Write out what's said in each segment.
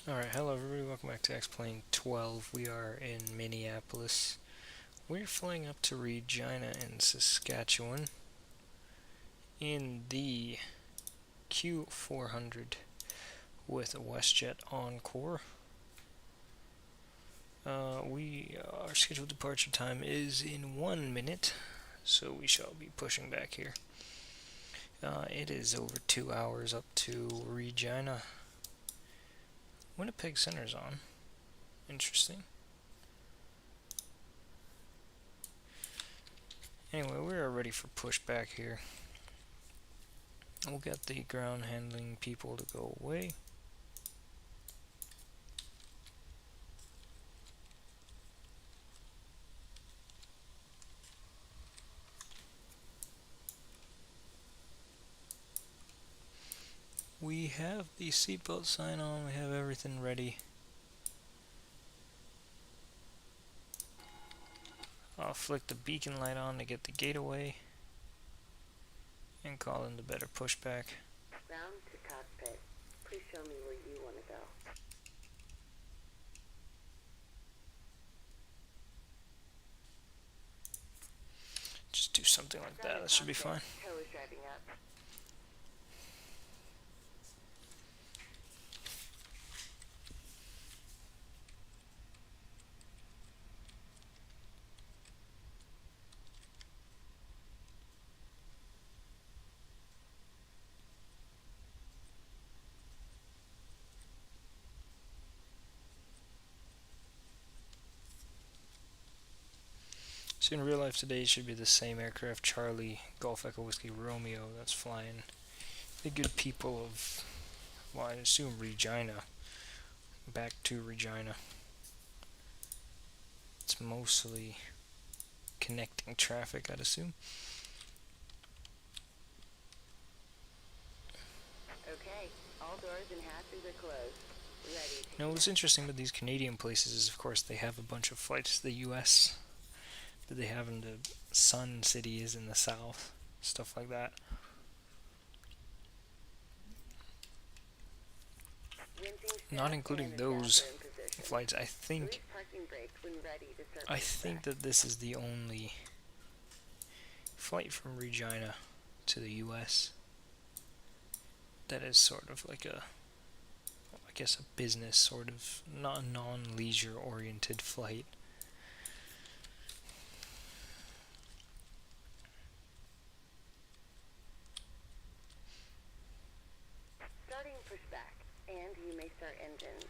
Alright, hello everybody, welcome back to X-Plane 12. We are in Minneapolis. We're flying up to Regina in Saskatchewan in the Q400 with a WEstjet Encore. Our scheduled departure time is in 1 minute, so we shall be pushing back here. It is over 2 hours up to Regina. Winnipeg Center's on. Interesting. Anyway, we're ready for pushback here. We'll get the ground handling people to go away. We have the seatbelt sign on, we have everything ready. I'll flick the beacon light on to get the gate away and call in the better pushback. Round to cockpit. Please show me where you want to go. Just do something like that, that should be fine. Tow is driving up. So in real life today, it should be the same aircraft, Charlie, Golf Echo Whiskey Romeo, that's flying the good people of, well, I assume Regina, back to Regina. It's mostly connecting traffic, I'd assume. Okay, all doors and hatches are closed. Ready to Now, what's interesting with these Canadian places is, of course, they have a bunch of flights to the U.S. that they have in the sun cities in the south, stuff like that. Not including those flights, I think that this is the only flight from Regina to the US that is sort of like a, I guess, a business sort of non-leisure oriented flight. Starting pushback, and you may start engines.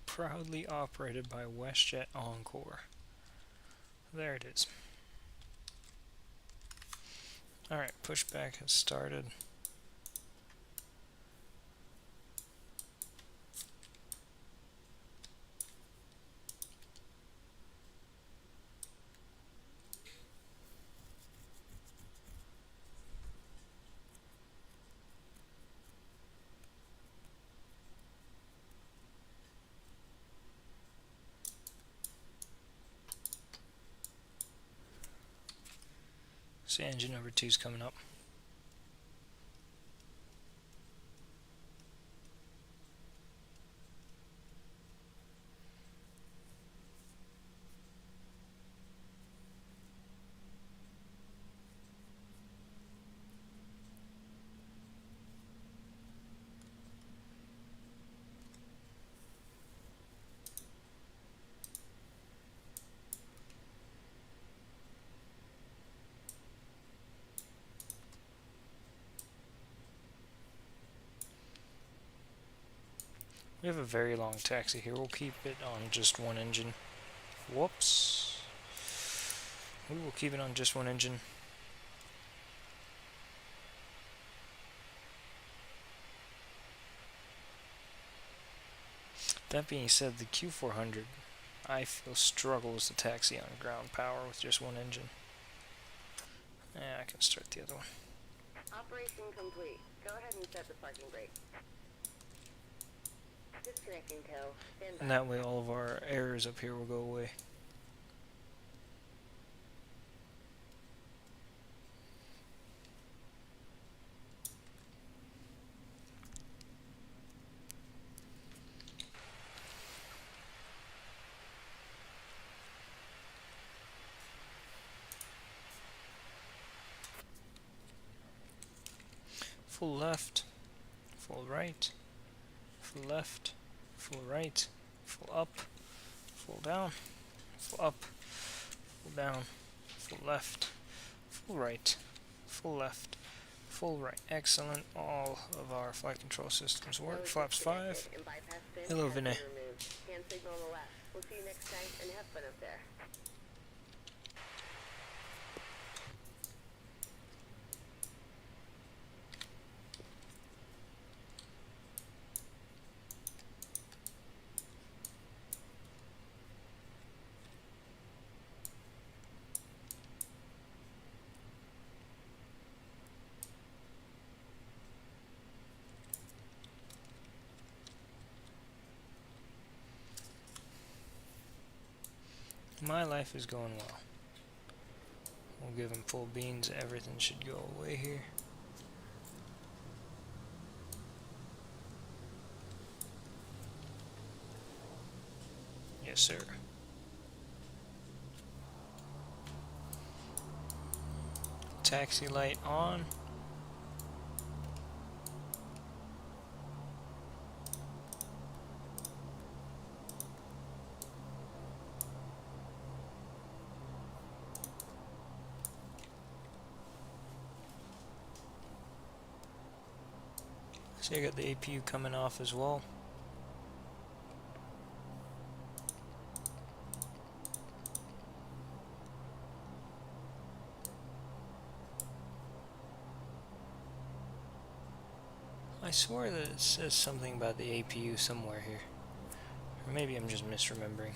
Proudly operated by WEstjet Encore. There it is. Alright, pushback has started. So engine number 2 is coming up. We have a very long taxi here. We'll keep it on just one engine. Whoops. We will keep it on just one engine. That being said, the Q400, I feel, struggles to taxi on ground power with just one engine. Yeah, I can start the other one. Operation complete. Go ahead and set the parking brake. Disconnecting tow. Stand by. And that way all of our errors up here will go away. full left, full right, full left, full right, full up, full down, full up, full down, full left, full right, full left, full right. Excellent. All of our flight control systems work. Flaps 5. Hello, Vinay. Hand signal on the left. We'll see you next time, and have fun up there. My life is going well. We'll give him full beans. Everything should go away here. Yes, sir. Taxi light on. So I got the APU coming off as well. I swear that it says something about the APU somewhere here. Or maybe I'm just misremembering.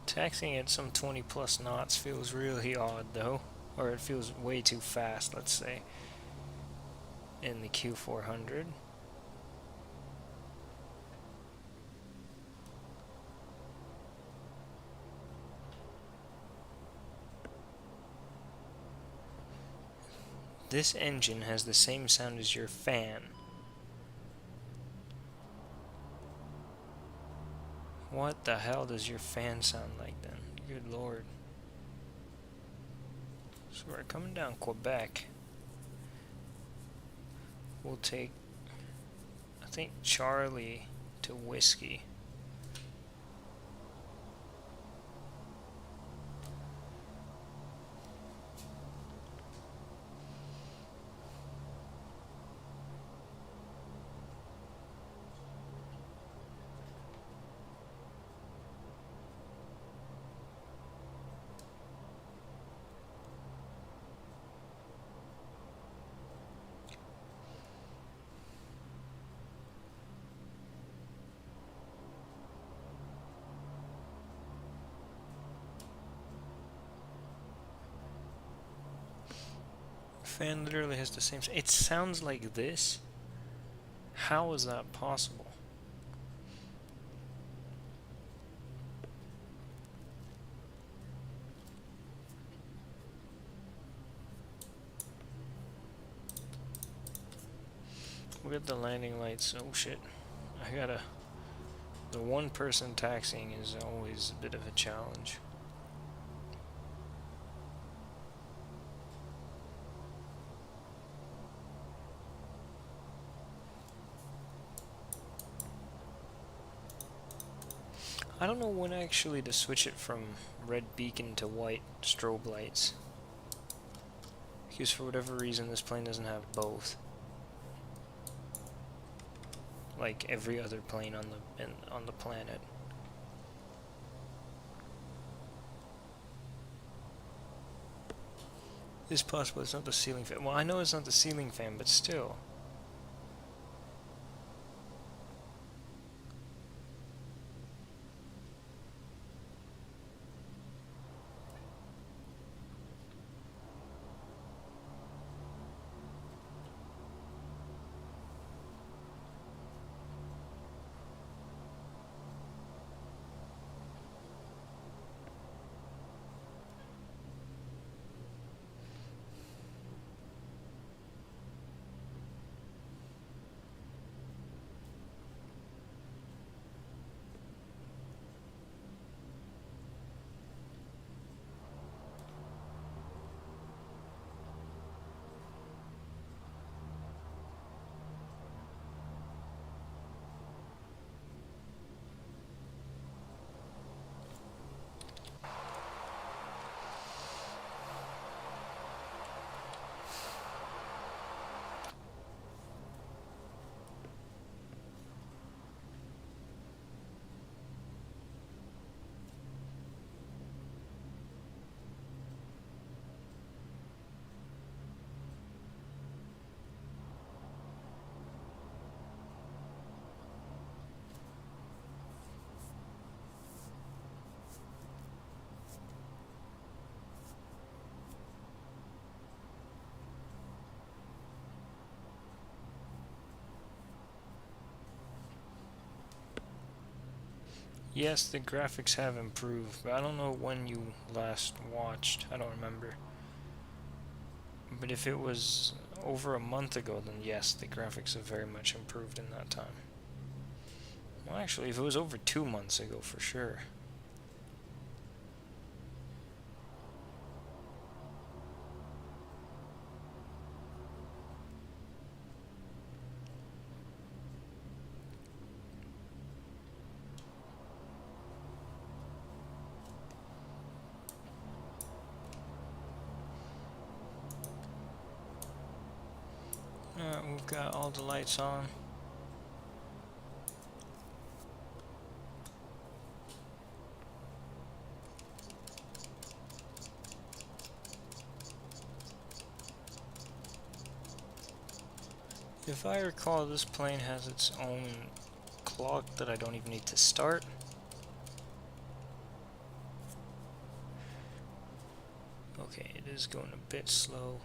Taxiing at some 20 plus knots feels really odd though, or it feels way too fast, let's say, in the Q400. This engine has the same sound as your fan. What the hell does your fan sound like then? Good lord. So we're coming down Quebec. We'll take, I think, Charlie to Whiskey. Fan literally has the same. It sounds like this. How is that possible? We got the landing lights. Oh shit! I gotta. The one person taxiing is always a bit of a challenge. I don't know when actually to switch it from red beacon to white strobe lights. Because for whatever reason this plane doesn't have both. Like every other plane on the planet. It's possible it's not the ceiling fan. Well, I know it's not the ceiling fan, but still. Yes, the graphics have improved, but I don't know when you last watched. I don't remember. But if it was over a month ago, then yes, the graphics have very much improved in that time. Well, actually, if it was over 2 months ago, for sure. Alright, we've got all the lights on. If I recall, this plane has its own clock that I don't even need to start. Okay, it is going a bit slow.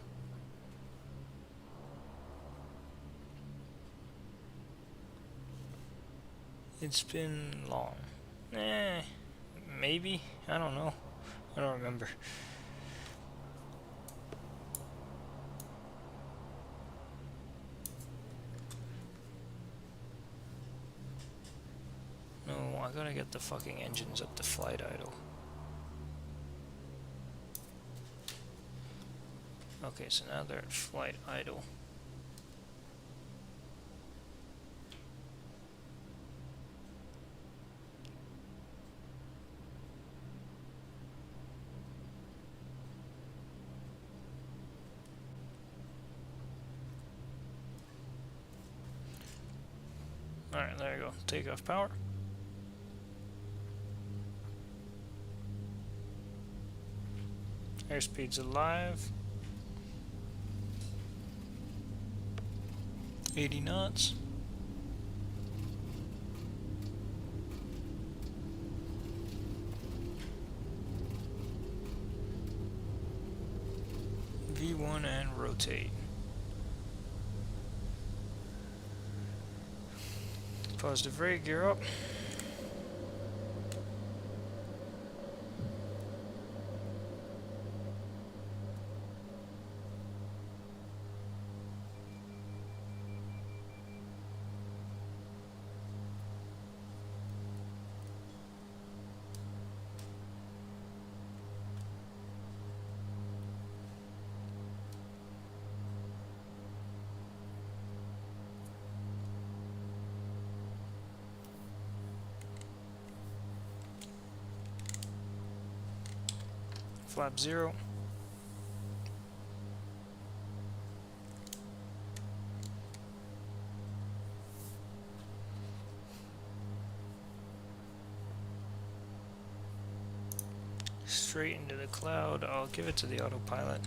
It's been long. Maybe? I don't know. I don't remember. No, I gotta get the fucking engines up to flight idle. Okay, so now they're at flight idle. Alright, there you go. Takeoff power. Airspeed's alive. 80 knots. V1 and rotate. Positive rate, gear up. Flap 0. Straight into the cloud. I'll give it to the autopilot.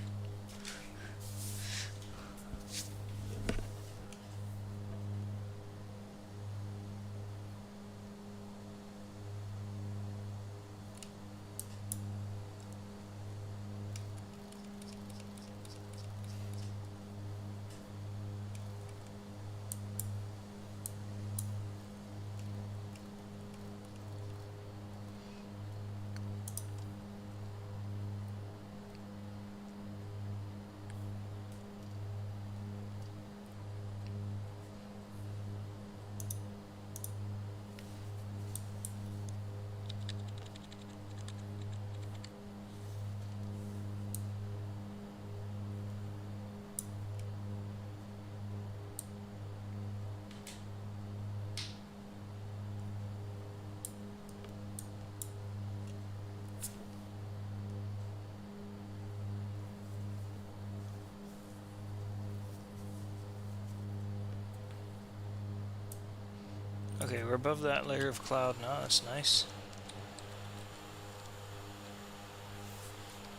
Okay, we're above that layer of cloud now. That's nice.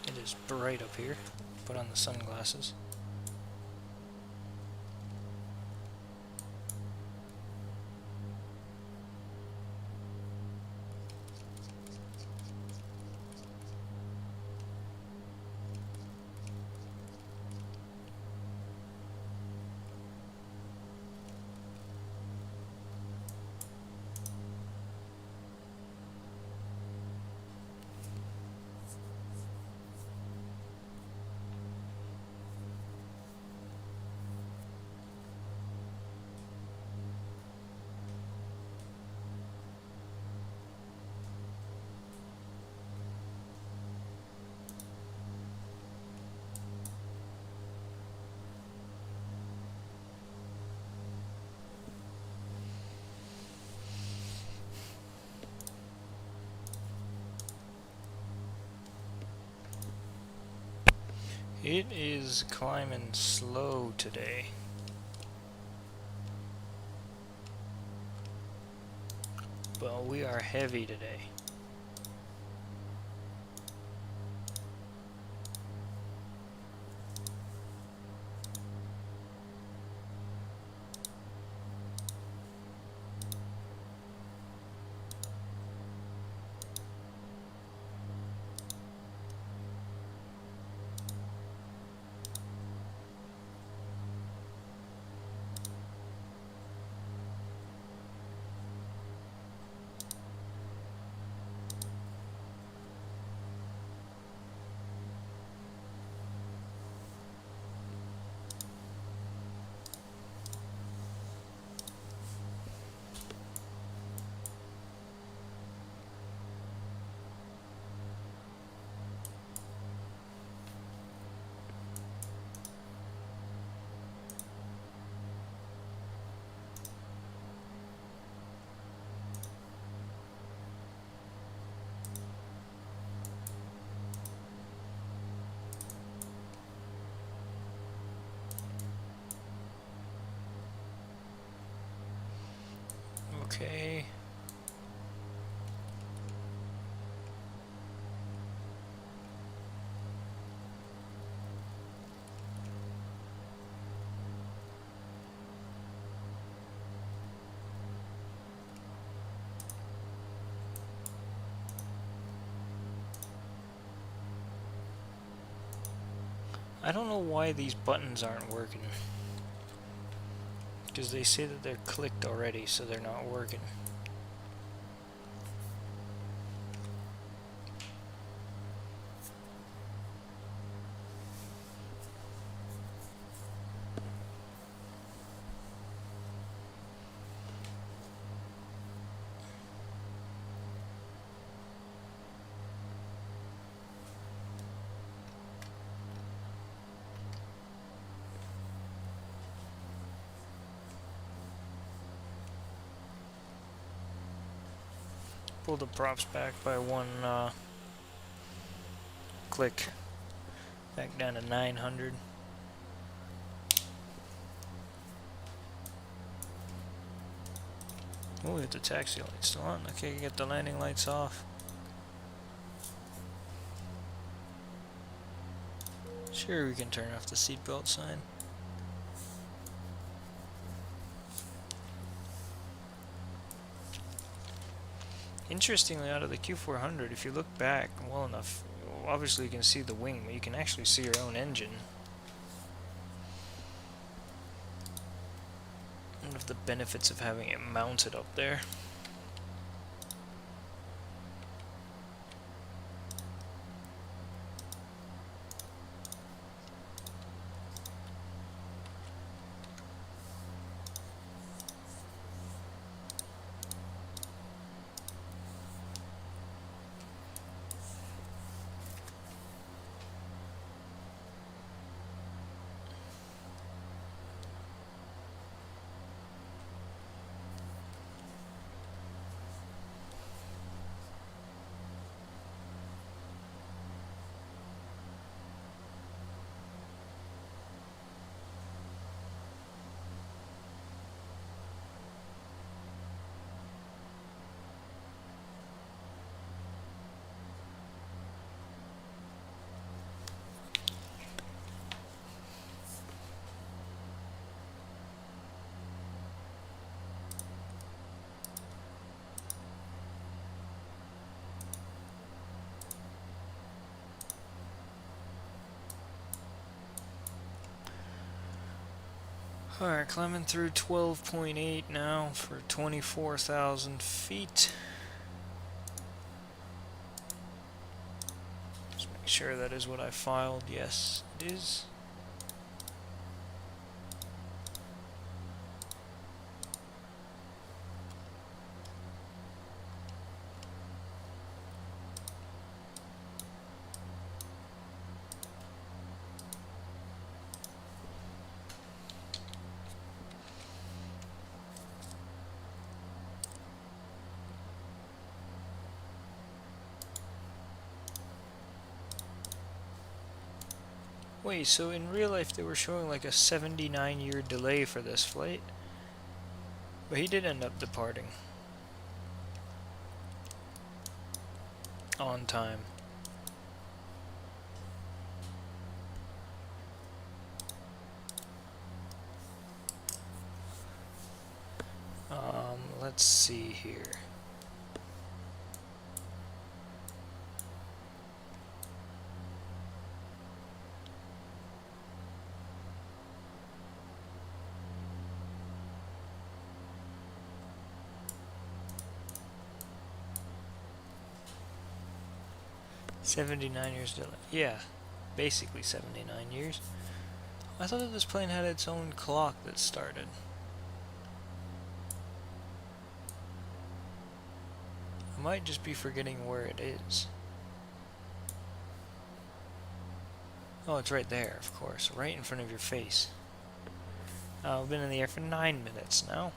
It is bright up here. Put on the sunglasses. It is climbing slow today. But we are heavy today. Okay. I don't know why these buttons aren't working. Because they say that they're clicked already, so they're not working. Pull the props back by one click. Back down to 900. Oh, we got the taxi lights still on. Okay, get the landing lights off. Sure, we can turn off the seatbelt sign. Interestingly, out of the Q400, if you look back well enough, obviously you can see the wing, but you can actually see your own engine. One of the benefits of having it mounted up there. Alright, climbing through 12.8 now for 24,000 feet. Just make sure that is what I filed. Yes, it is. Wait, so in real life they were showing like a 79-year delay for this flight? But he did end up departing. On time. Let's see here. $79 delay. Yeah, basically 79 years. I thought that this plane had its own clock that started. I might just be forgetting where it is. Oh, it's right there, of course, right in front of your face. I've been in the air for 9 minutes now.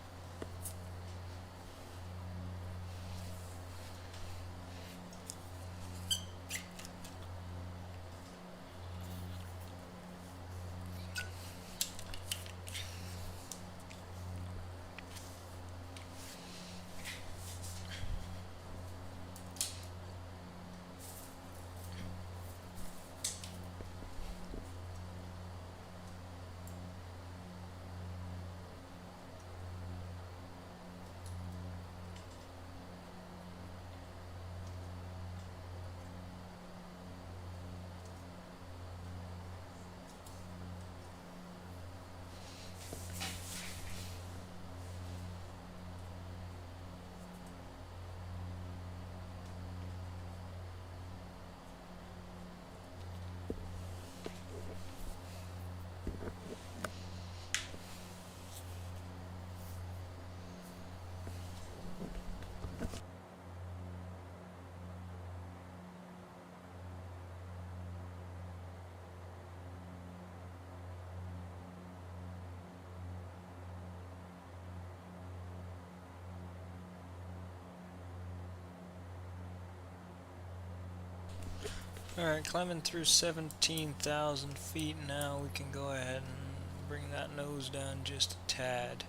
Alright, climbing through 17,000 feet now. We can go ahead and bring that nose down just a tad.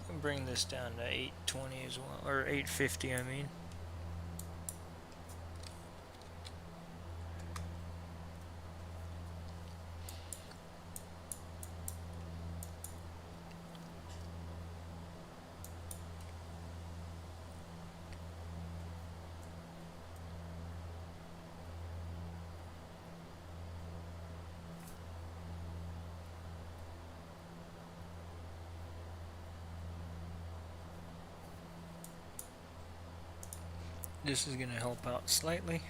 And bring this down to 820 as well, or 850 I mean. This is going to help out slightly.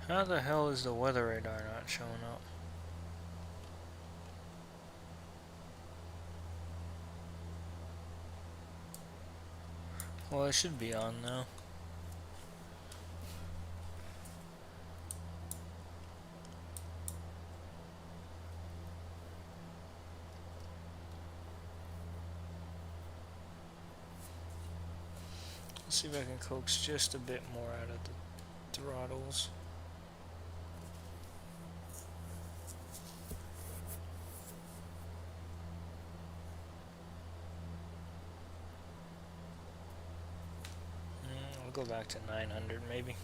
How the hell is the weather radar not showing up? Well, it should be on now. Let's see if I can coax just a bit more out of the throttles. I'll go back to 900 maybe.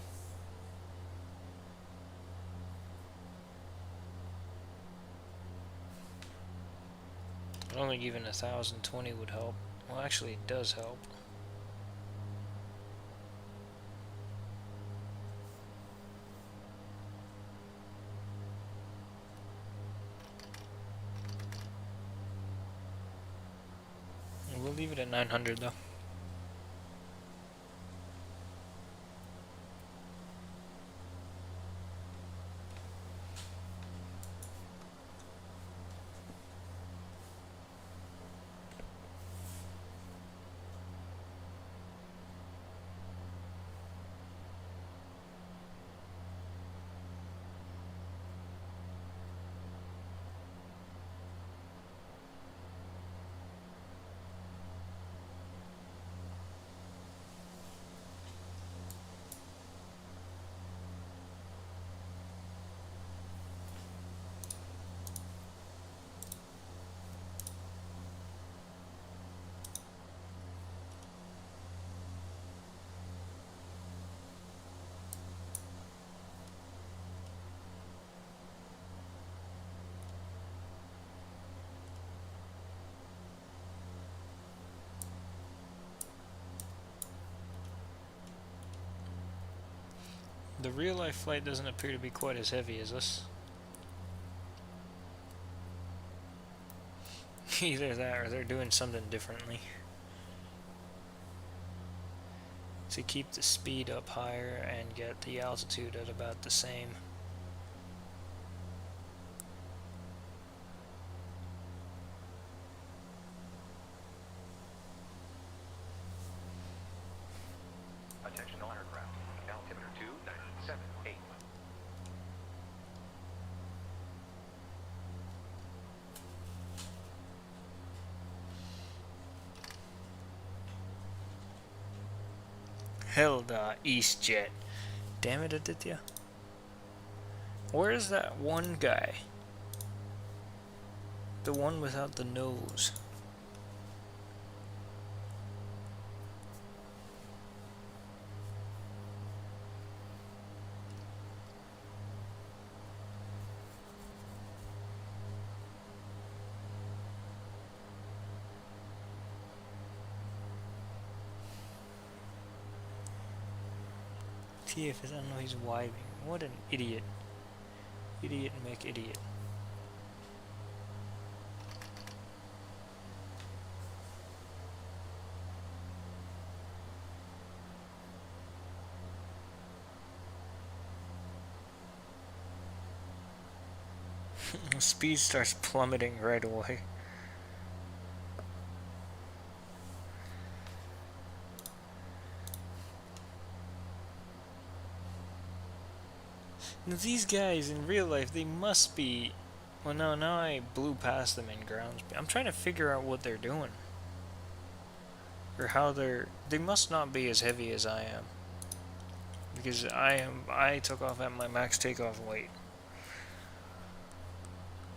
I don't think even 1020 would help. Well, actually, it does help. We'll leave it at 900 though. The real life flight doesn't appear to be quite as heavy as this. Either that or they're doing something differently to keep the speed up higher and get the altitude at about the same. Attention all aircraft. Altimeter 2978. WEstjet. Damn it, Aditya. Where's that one guy? The one without the nose. TF, I don't know, he's wiving. What an idiot. Idiot McIdiot. Speed starts plummeting right away. Now these guys in real life, they must be... Well, no, now I blew past them in ground speed. I'm trying to figure out what they're doing. Or how they're... They must not be as heavy as I am. Because I took off at my max takeoff weight.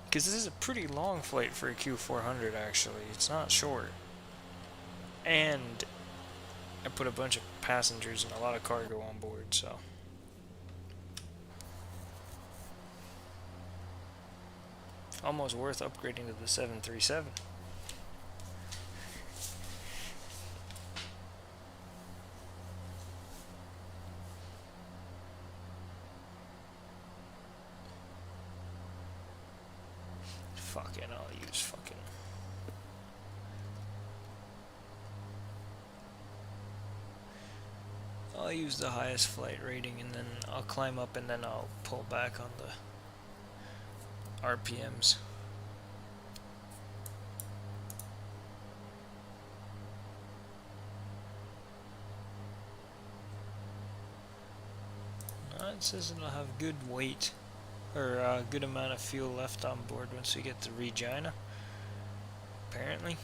Because this is a pretty long flight for a Q400 actually. It's not short. And I put a bunch of passengers and a lot of cargo on board, so... Almost worth upgrading to the 737. Fucking, I'll use fucking... I'll use the highest flight rating and then I'll climb up and then I'll pull back on the RPMs. says it'll have good weight, or a good amount of fuel left on board once we get to Regina, apparently.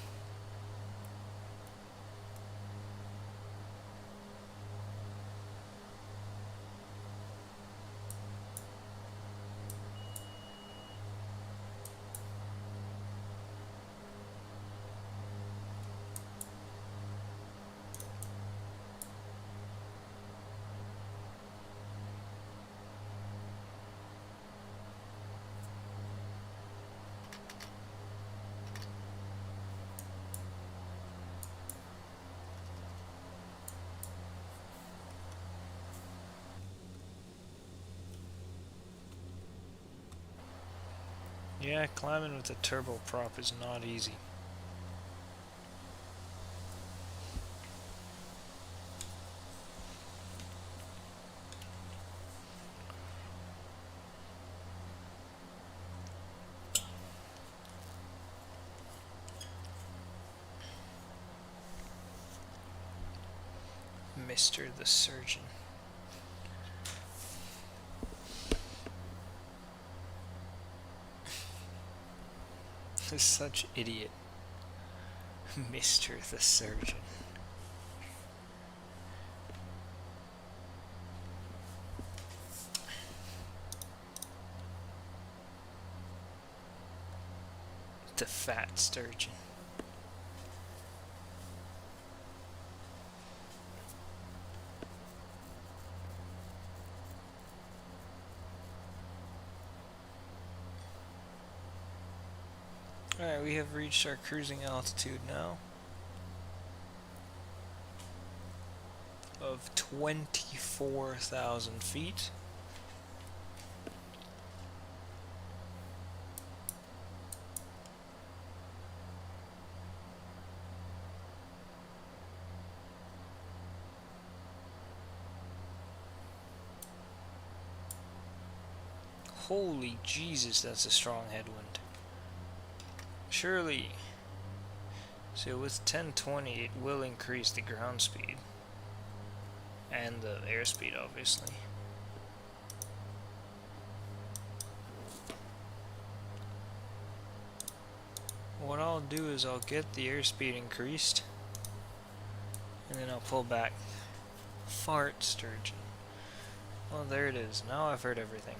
Yeah, climbing with a turboprop is not easy. Mr. the Surgeon. Such idiot. Mr. the Surgeon. The fat sturgeon. Alright, we have reached our cruising altitude now of 24,000 feet. Holy Jesus, that's a strong headwind. Surely, so with 1020 it will increase the ground speed and the airspeed, obviously. What I'll do is I'll get the airspeed increased and then I'll pull back. Fart sturgeon. Oh, there it is. Now I've heard everything.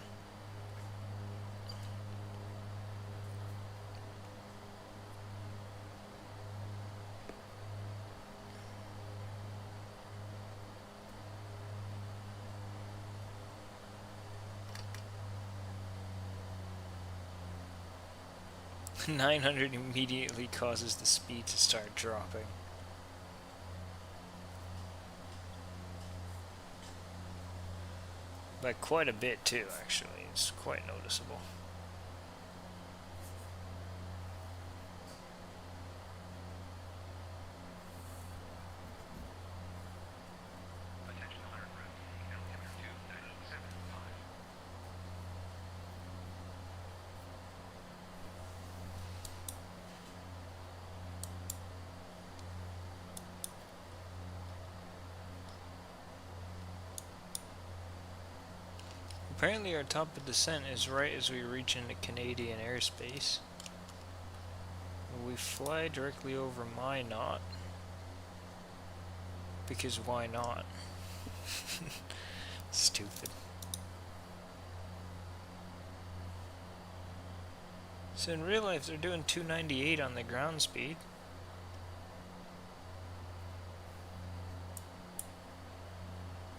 $900 immediately causes the speed to start dropping. By quite a bit too, actually. It's quite noticeable. Attention all aircraft. Altimeter 297.5. Apparently our top of descent is right as we reach into Canadian airspace. We fly directly over Minot. Because why not? Stupid. So in real life they're doing 298 on the ground speed.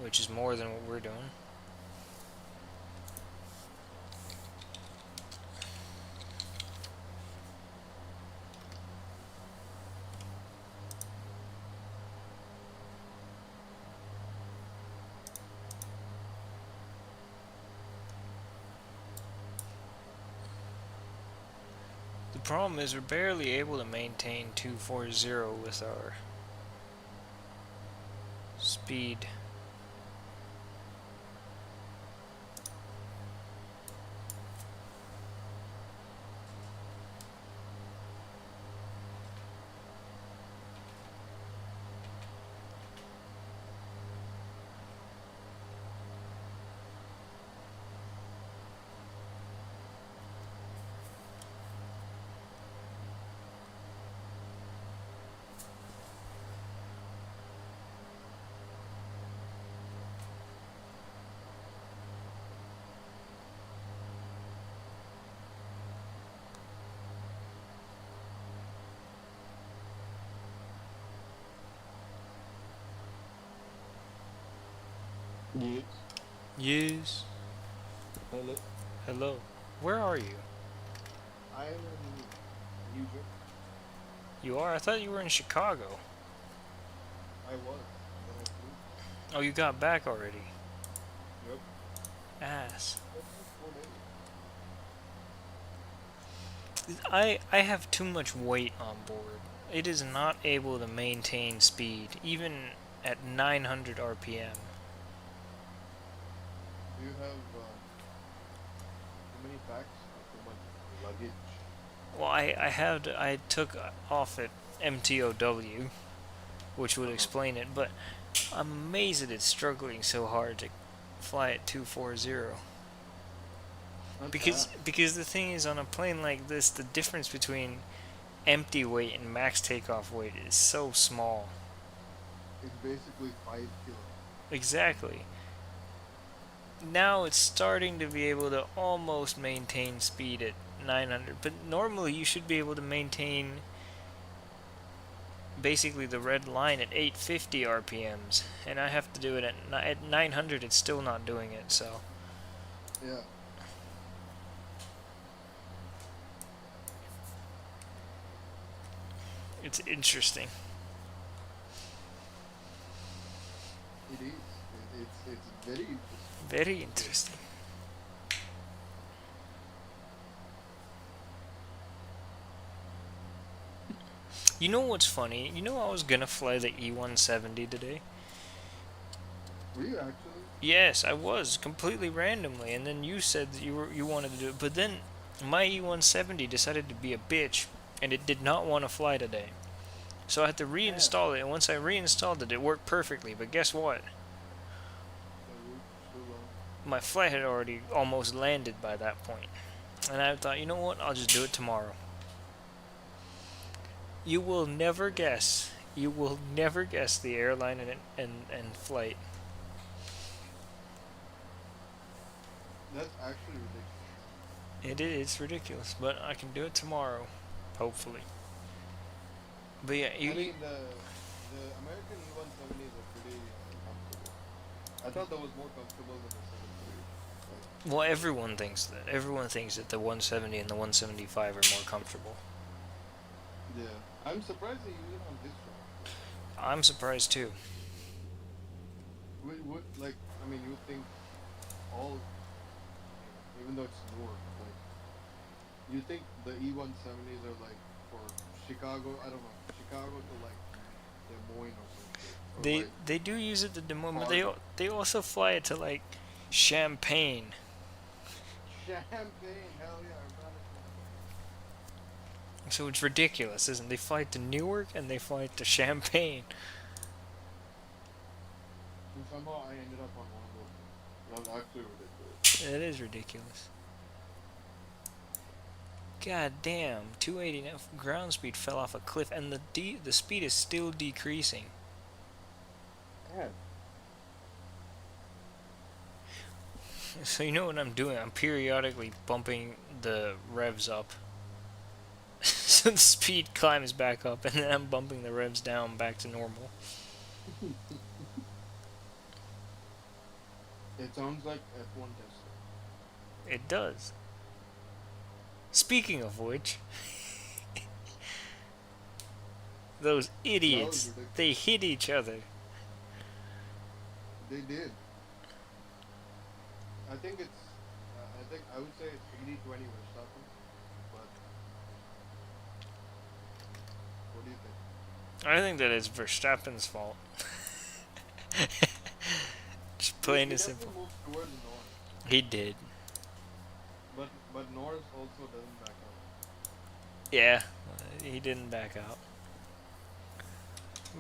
Which is more than what we're doing. The problem is we're barely able to maintain 240 with our speed. Yes. Yes. Hello. Hello. Where are you? I am in New Jersey. You are? I thought you were in Chicago. I was, and then I flew. Oh, you got back already. Yep. Ass. That's just 4 days. I have too much weight on board. It is not able to maintain speed, even at 900 RPM. Do you have too many packs or too much luggage? Well, I took off at MTOW, which would Uh huh. explain it, but I'm amazed that it's struggling so hard to fly at 240. That's Because the thing is, on a plane like this, the difference between empty weight and max takeoff weight is so small. It's basically 5 kilograms. Exactly. Now it's starting to be able to almost maintain speed at 900, but normally you should be able to maintain basically the red line at 850 RPMs, and I have to do it at 900. It's still not doing it, so Yeah. it's interesting. It is. It's very interesting. Very Okay. interesting. You know what's funny? You know I was gonna fly the E170 today? Were you actually? Yes, I was completely randomly, and then you said that you wanted to do it, but then my E170 decided to be a bitch, and it did not want to fly today. So I had to Damn. reinstall it, and once I reinstalled it, it worked perfectly. But guess what? The route is too long. My flight had already almost landed by that point, and I thought, you know what? I'll just do it tomorrow. You will never Yeah. guess. You will never guess the airline and flight. That's actually ridiculous. It's ridiculous, but I can do it tomorrow, hopefully. But yeah, I mean, the American E170s are pretty comfortable. I thought that was more comfortable than the 738. Like, well, everyone thinks that. Everyone thinks that the 170 and the 175 are more comfortable. yeah. I'm surprised they use it on this route. I'm surprised too. Would like, I mean, you would think all, I mean, even though it's Newark, like, you think the E170s are like for Chicago, I don't know, Chicago to like Des Moines or some shit. Or like They do use it to Des but Fargo. they also fly it to like Champagne. Champagne, hell yeah, Urbana Champagne. So it's ridiculous, isn't it? They fly it to Newark and they fly it to Champagne. And somehow I ended up on one of those things. That's actually ridiculous. It is ridiculous. God damn, 280 ground speed fell off a cliff, and the speed is still decreasing. Damn. So you know what I'm doing? I'm periodically bumping the revs up. So the speed climbs back up, and then I'm bumping the revs down back to normal. It sounds like F1 testing. It does. Speaking of which, those That was idiots, ridiculous. they hit each other. They did. I think it's. I think I would say it's 80-20 Verstappen. But what do you think? I think that it's Verstappen's fault. Just He plain and definitely simple. moved towards Norris, He did. but Norris also doesn't back up. Yeah, he didn't back out.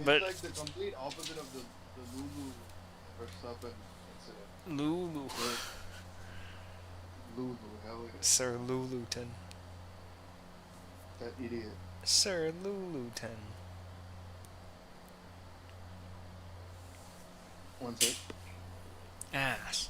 It's But like the complete opposite of the Lulu Verstappen incident. Lulu, Where Lulu, hell yeah, Sir Luluton, that idiot. Sir Luluton. One sec. Ass.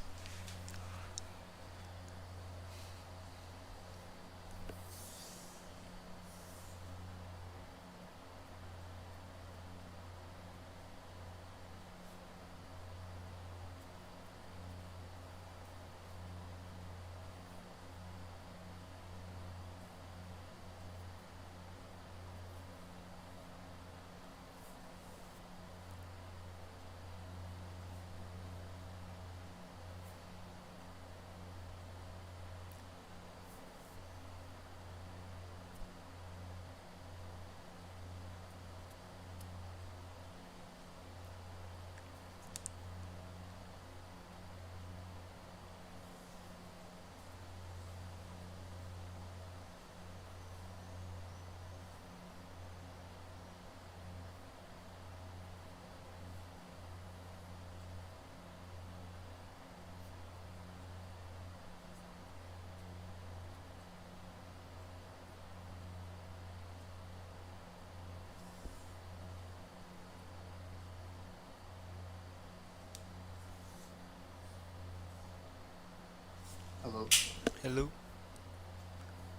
Hello?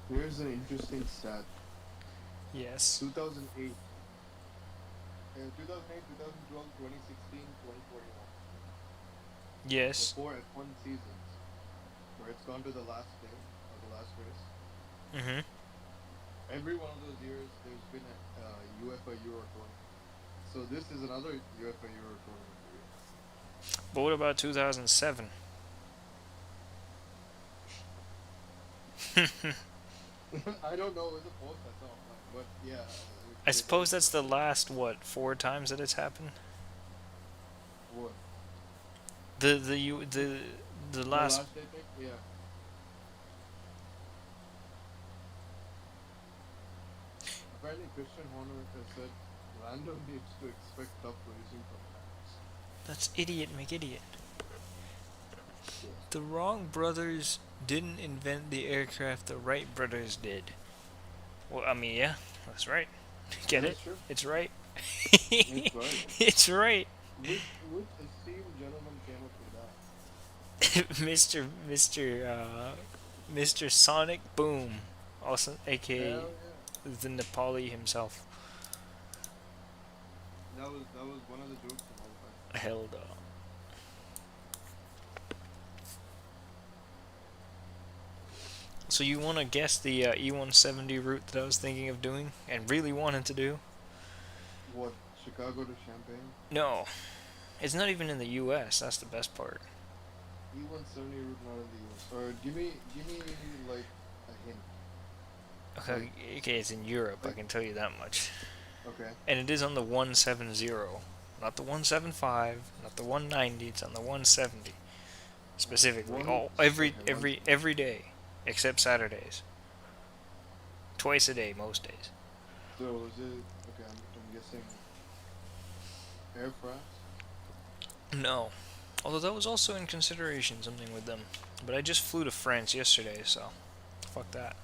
Here's an interesting stat. Yes. 2008. 2008, 2012, 2016, 2021. The Yes. 4 F1 seasons where it's gone to the last day or the last race. Mm-hmm. Every one of those years, there's been a UEFA Euro tournament. So this is another UEFA Euro tournament year. But what about 2007? I don't know. It's a post I saw online, but yeah, I they got suppose it that's the correct. last, what, 4 times that it's happened? What? The The last. last day pick? Yeah. Apparently, Christian Horner has said Lando needs to expect tough racing from Max. That's idiot McIdiot. Yeah. The wrong brothers didn't invent the aircraft, the Wright brothers did. Well, I mean, yeah, that's right. Get That it? is true. It's right. It's right. It's right. Which esteemed gentleman came up with that? Mr. Sonic Boom, also aka Hell yeah. the Nepali himself. That was one of the jokes of all time. Hell no. So you want to guess the E170 route that I was thinking of doing and really wanted to do? What? Chicago to Champaign? No, it's not even in the U.S. That's the best part. E170 route not in the US. Or give me like a hint. Okay, okay, it's in Europe. I Like can tell you that much. okay. And it is on the 170, not the 175, not the 190. It's on the 170 specifically. One All every okay, one every every day except Saturdays. Twice a day most days. so is it okay, I'm guessing Air France? No, although that was also in consideration, something with them. But I just flew to France yesterday, so fuck that.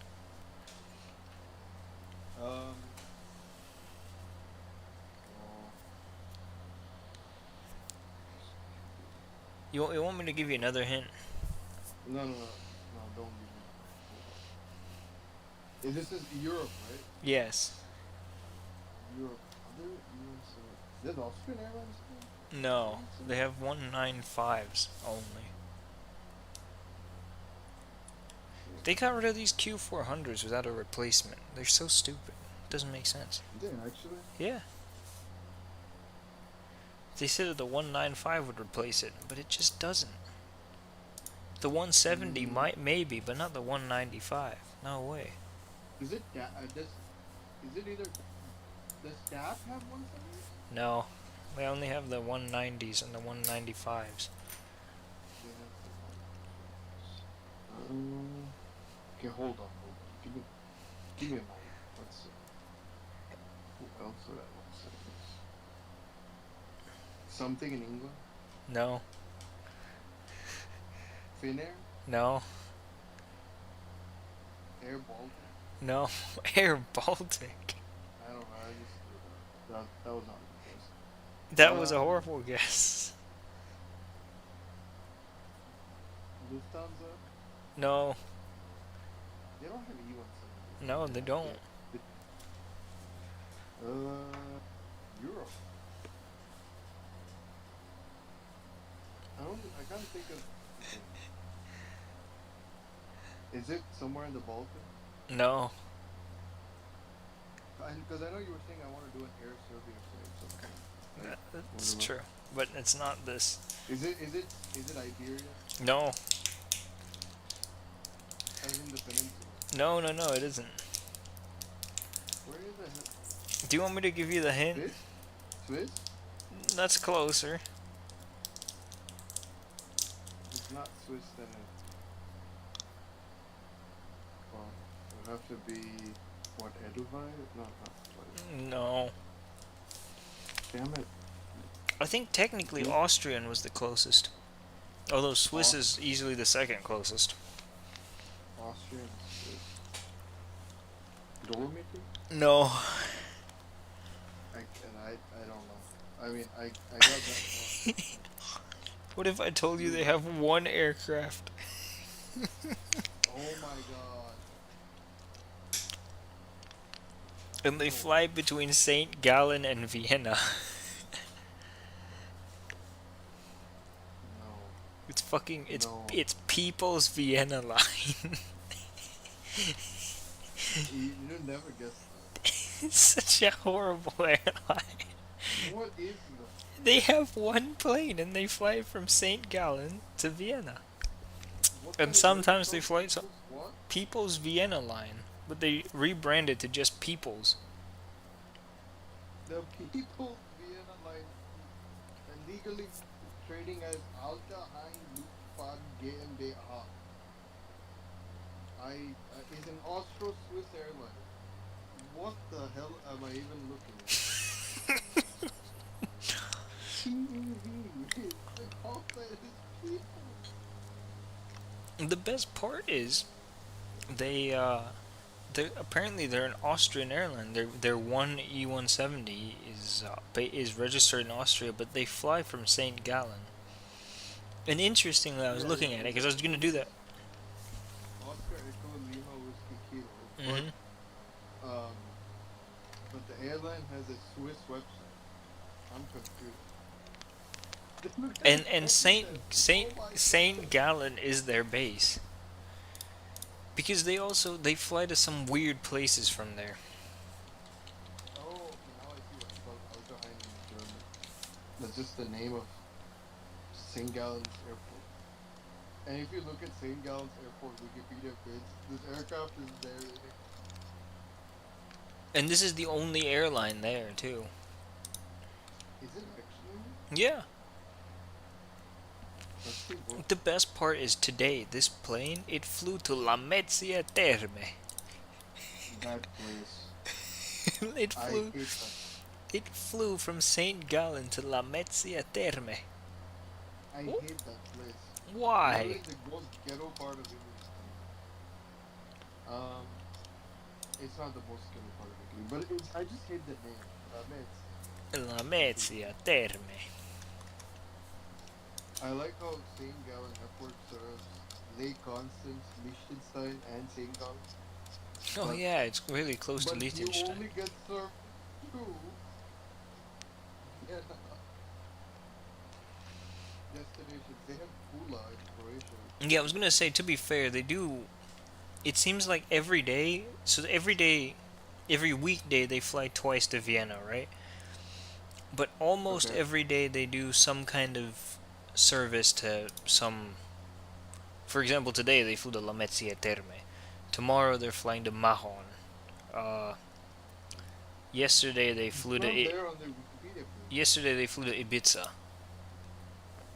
Oh, You want me to give you another hint? no, don't give me. This is Europe, right? Yes. Europe. Other E170. There's Austrian Airlines too? No, they have 195s only. They got rid of these Q400s without a replacement. They're so stupid. Doesn't make sense. Did they actually? Yeah. They said that the 195 would replace it, but it just doesn't. The 170 might, maybe, but not the 195. No way. Is it is it either does DAP have 170? No. They only have the 190s and the 195s. They have okay, hold on. Give me a moment. Let's see. Who else would have 170s? Something in England? No. Finnair? No. Air Baltic? No. Air Baltic. I don't know. I just that was not a good guess. That was a horrible guess. Lufthansa? No. They don't have E170. No, they don't. Europe. I can't think of. Okay. Is it somewhere in the Balkans? No. Because I know you were saying I want to do an air Serbia flight, so like, That's whatever. true. But it's not this. Is it Iberia? No. As in the peninsula. No, it isn't. Where is the Do you want me to give you the hint? Swiss? Swiss? That's closer. If it's not Swiss, then it. Well, it would have to be what, Edelweiss? No, not Edelweiss. No. Damn it. I think technically Hmm? Austrian was the closest. Although Swiss is easily the second closest. Austrian Swiss. Dolomiti? No. I don't know. I mean, I got that wrong. What if I told you they have one aircraft? Oh my god. And they Oh, fly between St. Gallen and Vienna. no. It's fucking No. it's People's Vienna line. You'll never guess that. It's such a horrible airline. What is that? They have one plane and they fly from St. Gallen to Vienna. What And kind of, what is it sometimes they called? fly What? People's Vienna line, but they rebranded to just People's. The People's Vienna Line legally trading as Alta Ein Luftfahrt GmbH. Is an Austro-Swiss airline. What the hell am I even looking at? The Alta is people. The best part is they apparently they're an Austrian airline. Their one E170 is registered in Austria, but they fly from St. Gallen. And interestingly, I was looking at it because I was gonna do that. Oscar Echo Lima Whiskey Kilo. Hmm. But the airline has a Swiss website. I'm confused. And Saint Gallen is their base because they fly to some weird places from there. Oh, okay, now I see what's called Alta Ein in German. That's just the name of St. Gallen's Airport. And if you look at St. Gallen's Airport Wikipedia page, this aircraft is there. And this is the only airline there too. Is it actually? Yeah. Let's see what. The best part is today this plane it flew to La Mezzia Terme. That place. it I flew hate that. it flew from St. Gallen to La Mezzia Terme. I hate that place. Why? That is the most ghetto part of Italy. It's not the most ghetto part of Italy, but I just hate the name. La Mezzia Terme. I like how St. Gallen Airport serves Lake Constance, Liechtenstein, and St. Gallen. Oh But- yeah, it's really close to But you Liechtenstein. only get served two destinations. They have Pula in Croatia. Yeah, I was gonna say, to be fair, they do. It seems like every day. So every weekday they fly twice to Vienna, right? But almost Okay. every day they do some kind of service to some. For example, today they flew to La Mezzia Terme. Tomorrow they're flying to Mahon. Yesterday they flew to. It's not there on the Wikipedia page. Yesterday they flew to Ibiza.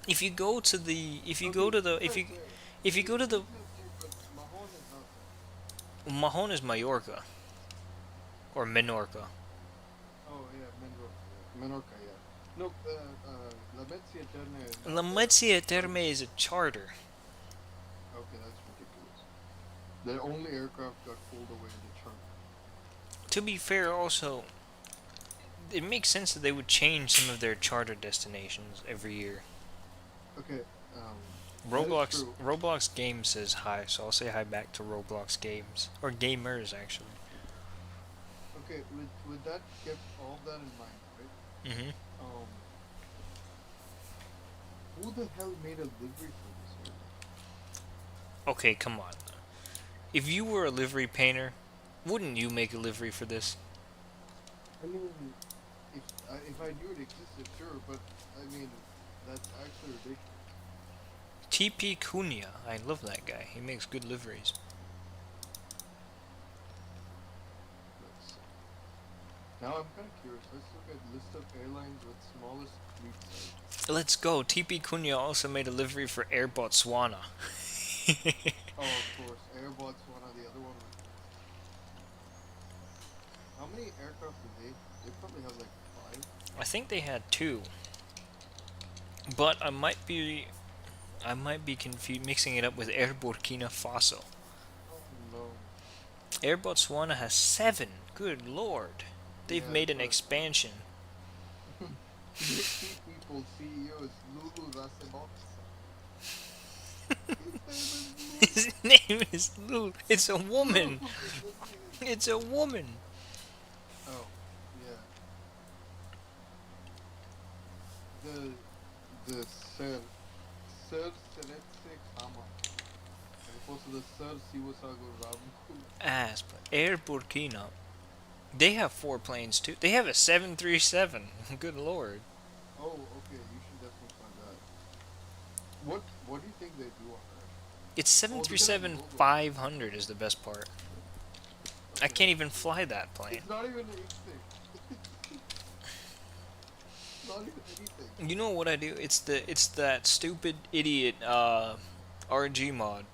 If you go to the. If you go Okay, to the. it's If you. not there. If you go to the. It's not there, but Mahon is not there. Mahon is Mallorca. Or Menorca. Oh yeah, Menorca, yeah. No, La Mezzia Terme is not La there. Mezzia Terme is a charter. Okay, that's ridiculous. The only aircraft got pulled away in the trunk. To be fair, also, it makes sense that they would change some of their charter destinations every year. Okay, that is true. Roblox Games says hi, so I'll say hi back to Roblox Games. Or Gamers, actually. Okay, with that kept all that in mind, right? Mm-hmm. Who the hell made a livery for this airline? Okay, come on. If you were a livery painter, wouldn't you make a livery for this? I mean, if I knew it existed, sure, but I mean, that's actually ridiculous. TP Cunha, I love that guy. He makes good liveries. Let's see. Now I'm kind of curious. Let's look at list of airlines with smallest fleet size. Let's go. TP Cunha also made a livery for Air Botswana. Oh, of course, Airbots one or the other one. How many aircraft do they? They probably have like 5. I think they had 2. But I might be mixing it up with Air Burkina Faso. Oh no. Air Botswana has 7. Good lord. They've Yeah, made an but- expansion. People, CEOs, Lulu Rasebox. His name is Lulu. It's a woman. Lulu, that's it. It's a woman. Oh, yeah. The the Sir Seretse Kama, as opposed to the Sir Siwasago Rabu. Ass, but Air Burkina. They have 4 planes too. They have a 737. Good lord. Oh, okay. You should definitely find that. What do you think they do on there? It's Oh, look at that 737 logo. 500 is the best part. I Okay, can't even fly that plane. it's not even anything. Not even anything. You know what I do? It's that stupid idiot RG mod,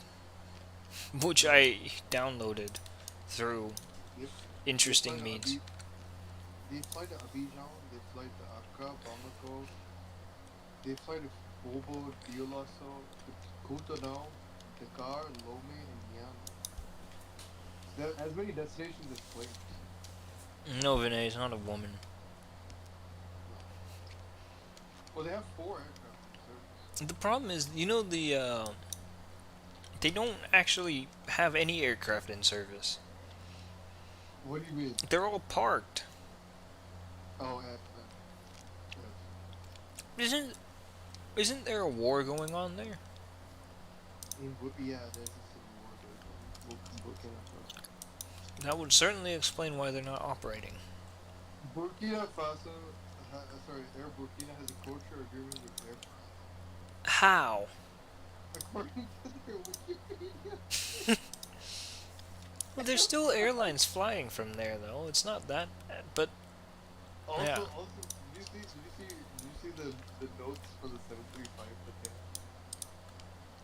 which I downloaded through They, they fly interesting to means. They fly to Abidjan. They fly to Accra, Bamako. They fly to Bobo, Dioulasso, Cotonou, Dakar, Lomé, and Niamey. There as many destinations as planes. No, Vinay is not a woman. Well, they have 4 aircraft in service. The problem is, they don't actually have any aircraft in service. What do you mean? They're all parked. Oh, yes. Isn't there a war going on there? Yeah, there's a civil war going on. Burkina Faso. That would certainly explain why they're not operating. Burkina Faso, Air Burkina has a codeshare agreement with Air France. How? According to their Wikipedia. Well, there's still airlines flying from there, though. It's not that bad, but Also, yeah. did you see the notes for the 735 that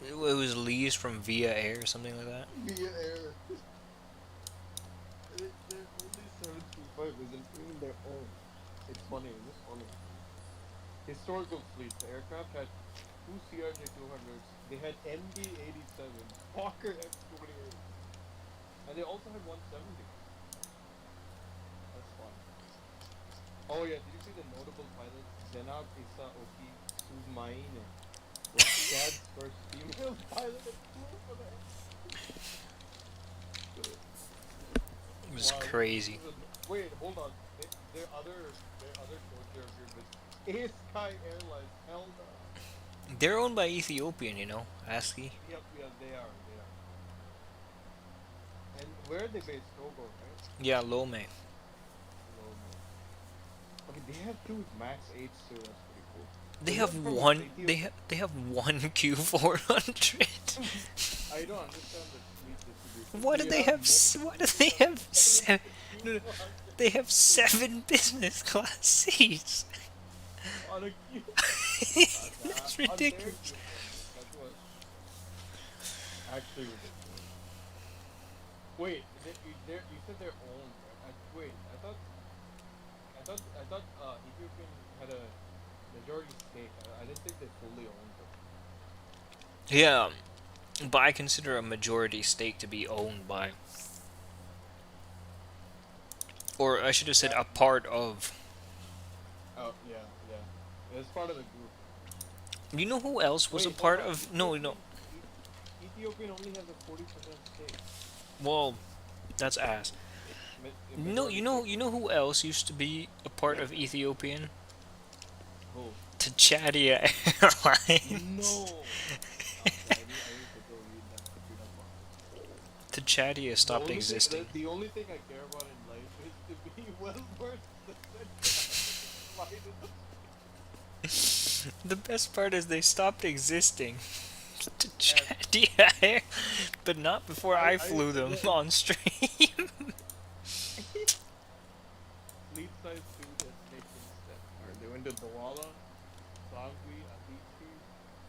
they It was leased from Via Air or something like that. had? Via Air. Their only 735 isn't even their own. It's funny, isn't it funny? Historical fleet. The aircraft had 2 CRJ-200s. They had MD-87, Hawker F-28, and they also had 170. That's fun. Oh yeah, did you see the notable pilots? Zenab Issa Oki Soumaine was Chad's first female pilot at school for the It was Wow, crazy. wait, hold on. Their other codeshare agreement. Air Sky Airlines. Hell no. They're owned by Ethiopian, ASCII. Yep, yeah, they are. And where are they based? Togo, right? Yeah, Lome. No, no. Okay, they have 2 Max 8s too. That's pretty cool. They Is have that from one. Ethiopia? They have one Q400. I don't understand the fleet distribution. Why do they have? Why do they have 7? No, no, they have 7 business class seats. On a Q? That's ridiculous. That's what. Actually ridiculous. Wait, you said they're owned, right? I thought Ethiopian had a majority stake. I didn't think they fully owned them. Yeah, but I consider a majority stake to be owned by, or I should have said a part of. Oh yeah. It's part of the group. You know who else was Wait, a part hold on. of? No. Ethiopian only has a 40% stake. Well, that's ass. No, you know who else used to be a part of Ethiopian? Who? Tachadia Airlines. No. I need to go read that. Tachadia stopped existing. The only thing I care about in life is to be well versed in the The best part is they stopped existing. Tachadia Air, but not before I flew them on stream. Fleet size 2 destinations that are they went to Douala, Sangui, Aditi,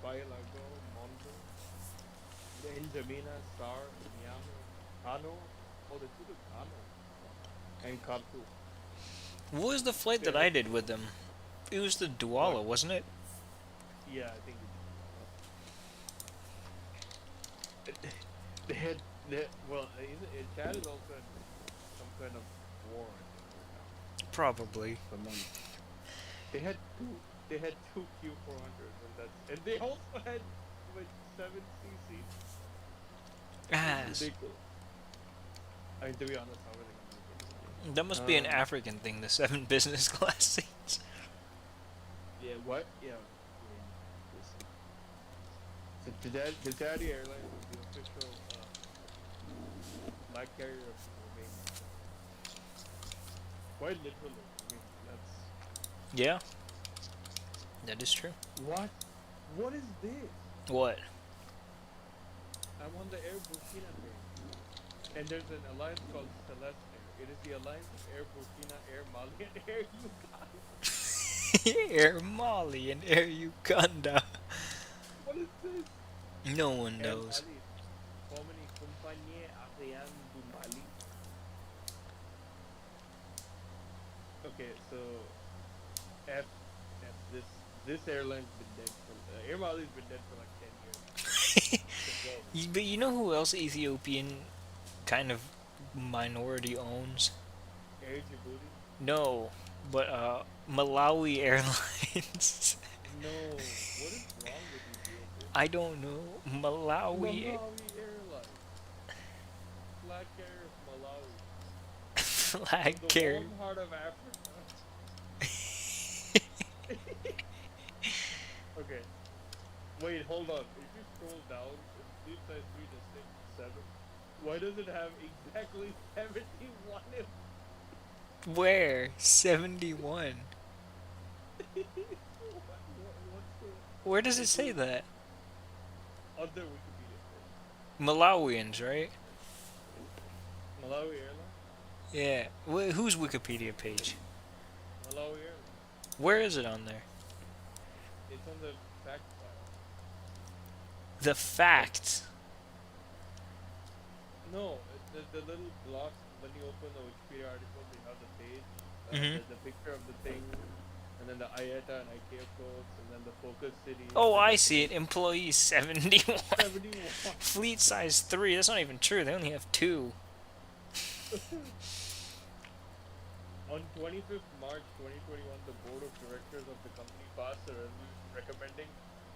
Bailago, Mondo, N'Djamena, Star, Niamey, Kano. Oh, they flew to Kano. And Khartoum. What was the flight that I did with them? It was the Douala, wasn't it? Yeah, I think they had well, Chad is also in some kind of war, I think, right now. Probably. For months. They had two Q400s, and they also had with 7 cc. Ass. Ridiculous. I mean, to be honest, how are they gonna make it in the That must be an game? African thing, the 7 business class seats. Yeah, what? Yeah. I mean, listen. So Daddy Airlines is the official flag carrier of Romania. Quite literally. I mean, that's Yeah, that is true. what? What is this? What? I'm on the Air Burkina page, and there's an alliance called Celeste Air. It is the alliance of Air Burkina, Air Mali, and Air Uganda. Air Mali and Air Uganda. What is this? No one Air knows. Mali, formerly Compagnie Aérienne du Mali. Okay, so this airline's been dead for Air Mali's been dead for like 10 years. But you know who else Ethiopian kind of minority owns? Air Djibouti? No, but Malawi Airlines. No. What is wrong with Ethiopia? I don't know. Malawi. Malawi Airlines. Flag carrier of Malawi. Flag The carrier. warm heart of Africa. Okay. Wait, hold on. If you scroll down, it's fleet size 3 to 6 7. Why does it have exactly 71 in Where? 71. what's the Where does it say that? other Wikipedia page? Malawians, right? Malawi Airlines? Yeah. Whose Wikipedia page? Malawi Airlines. Where is it on there? It's on the fact file. The fact. No, the little blocks when you open the Wikipedia article, they have the page, Mhm. the picture of the thing, and then the IATA and ICAO codes, and then the focus city. Oh, and I then see it. Employees 71. 71. Fleet size 3. That's not even true. They only have 2. On 25th March 2021, the board of directors of the company passed a resolution recommending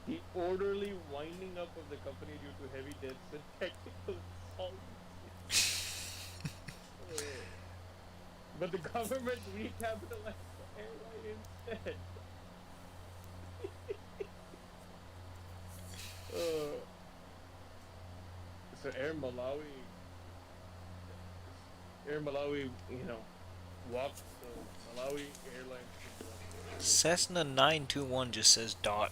the orderly winding up of the company due to heavy debts and technical insolvency. But the government recapitalized the airline instead. So Air Malawi, walked the Malawi Airlines to Cessna 921 just says dot.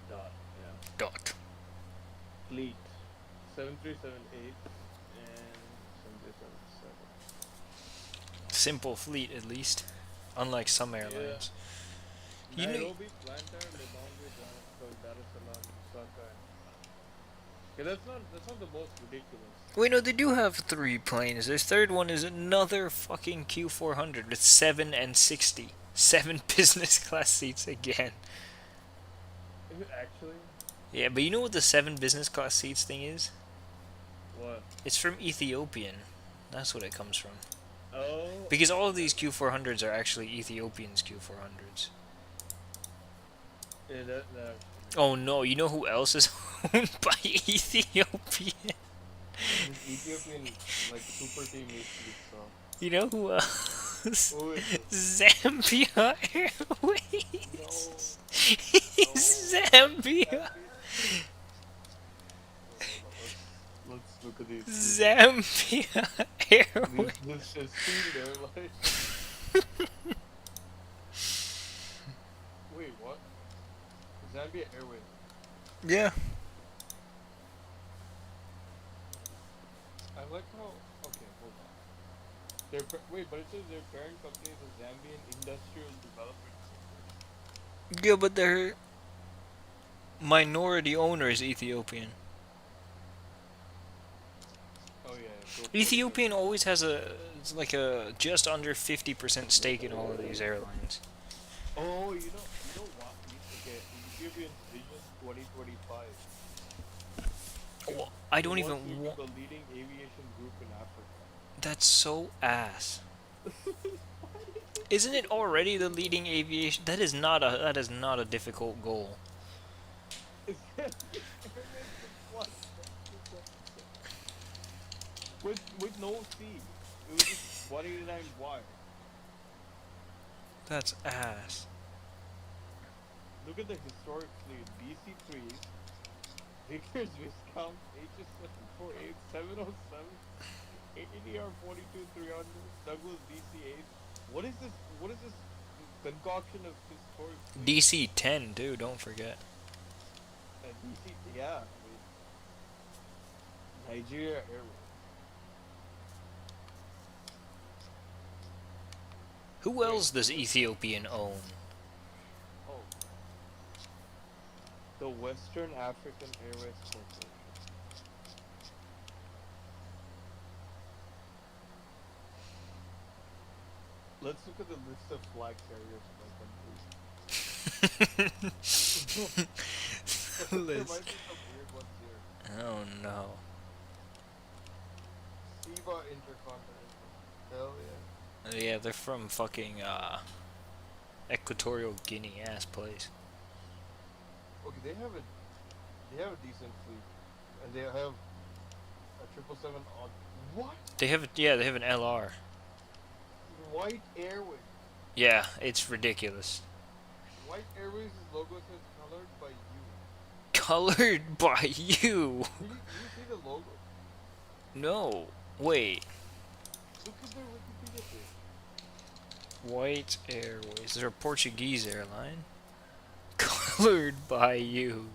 dot, yeah. Dot. Fleet 7378 and 7377. Simple fleet, at least. Unlike some airlines. You know- Nairobi, Blantyre, Lilongwe, Johannesburg, Dar es Salaam, Lusaka, and okay, that's not the most ridiculous. Wait, no, they do have 3 planes. Their third one is another fucking Q400 with 7 and 60. 7 business class seats again. Is it actually? Yeah, but you know what the 7 business class seats thing is? What? It's from Ethiopian. That's what it comes from. Oh. Because all of these Q400s are actually Ethiopian's Q400s. Yeah, that. Oh no, you know who else is owned by Ethiopian? This Ethiopian like super team needs to be strong. You know who else? Who is it? Zambia Airways. Zambia. Let's look at these. Zambia Airways. This is Speed Airline. Wait, what? Zambia Airways. Yeah. I like how. Okay, hold on. Wait, but it says their parent company is the Zambian Industrial Development Corporation. Yeah, but their minority owner is Ethiopian. Oh yeah. So Ethiopian always has it's like a just under 50% stake in all of these airlines. Oh, you know what? Okay, Ethiopian Vision 2025. Oh, I don't They even want to be want. the leading aviation group in Africa. That's so ass. Isn't it already the leading aviation? That is not a difficult goal. Ethiopian Airways with what? With no C. It was just 189Y. That's ass. Look at the historic fleet. DC-3s, Vickers Viscount, HS-748, 707, ADR-42-300, Douglas DC-8. What is this? What is this concoction of historic fleet? DC-10 too, don't forget. DC, yeah. I mean, Nigeria Airways. Who else does Ethiopian own? Oh. The Western African Airways Corporation. Let's look at the list of flag carriers in my country. There might List. be some weird ones here. Oh no. SIBA Intercontinental. Hell yeah. Yeah, they're from fucking Equatorial Guinea ass place. Okay, they have a decent fleet, and they have a 777 on. What? They have they have an LR. White Airways. Yeah, it's ridiculous. White Airways' logo says colored by you. Colored by you. Do you see the logo? No. Wait. Look at their Wikipedia page. White Airways. They're a Portuguese airline. Colored by you.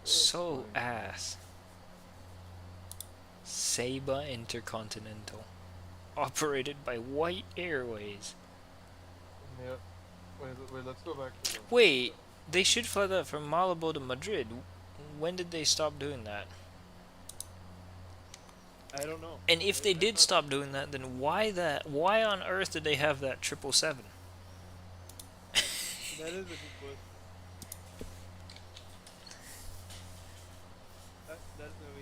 So funny. ass. Saba Intercontinental. Operated by White Airways. Yeah. Wait, let's go back to the. Wait, they should fly that from Malabo to Madrid. When did they stop doing that? I don't know. And if they did stop doing that, then why on earth did they have that 777? That is a good question.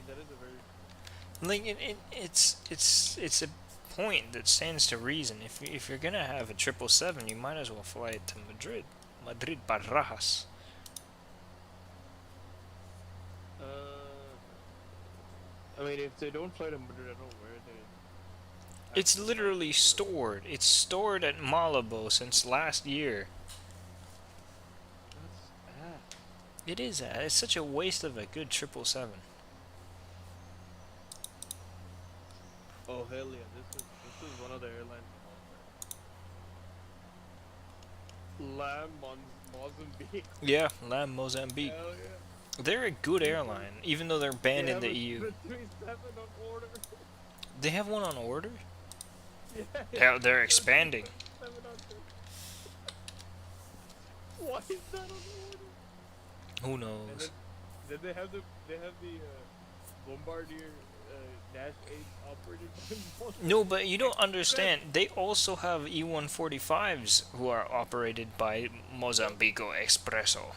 That is a very. Like it's a point that stands to reason. If you're gonna have a 777, you might as well fly it to Madrid. Madrid Barajas. I mean, if they don't fly to Madrid, I don't know where they. It's literally stored. It's stored at Malabo since last year. That's ass. It is. It's such a waste of a good 777. Oh hell yeah! This is one of the airlines I'm on. Mozambique. Yeah, Lam Mozambique. Hell yeah! They're a good airline, even though they're banned in the EU. 37 on order. They have one on order? Yeah. They're expanding. 7 on order. Why is that on order? Who And knows? then they have the Bombardier Dash-8 operated by Mozambique. No, but you don't understand. They also have E145s who are operated by Mozambico Expresso.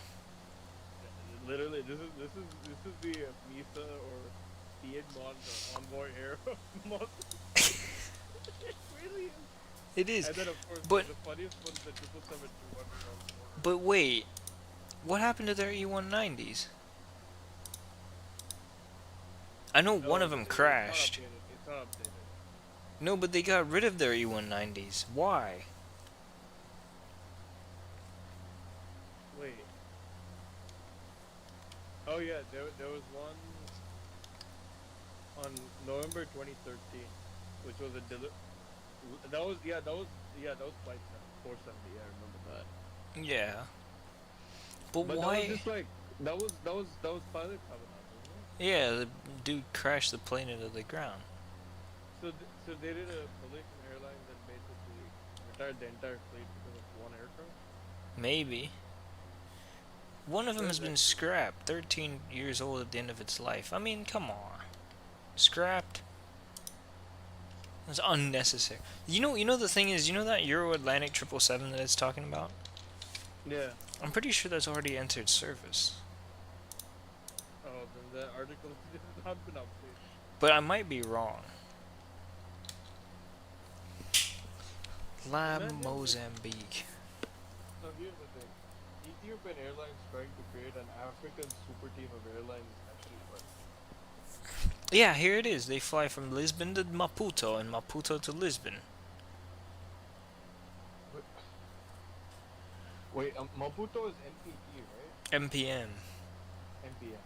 Literally, this is the Misa or Piedmont or Envoy Air of Mozambique. It really is. It is. And then of course But- the funniest one's the 777-200 on order. But wait, what happened to their E190s? I know one of them crashed. It's not updated. No, but they got rid of their E190s. Why? Wait. Oh yeah, there was one on November 2013, which was a that was flight 470. I remember that. Yeah. But But why? that was just like that was pilot covenant, wasn't it? Yeah, the dude crashed the plane into the ground. So they did a Malaysian airline that basically retired the entire fleet because of one aircraft. Maybe. One of them has been That's- scrapped. 13 years old at the end of its life. I mean, come on. Scrapped? It's unnecessary. You know the thing is, you know that Euro Atlantic 777 that it's talking about? Yeah. I'm pretty sure that's already entered service. Oh, then the article has not been updated. But I might be wrong. Lam Imagine- Mozambique. So here's the thing. Ethiopian Airlines trying to create an African super team of airlines is actually fun. Yeah, here it is. They fly from Lisbon to Maputo and Maputo to Lisbon. Wait, Maputo is MPT, right? MPM. MPM.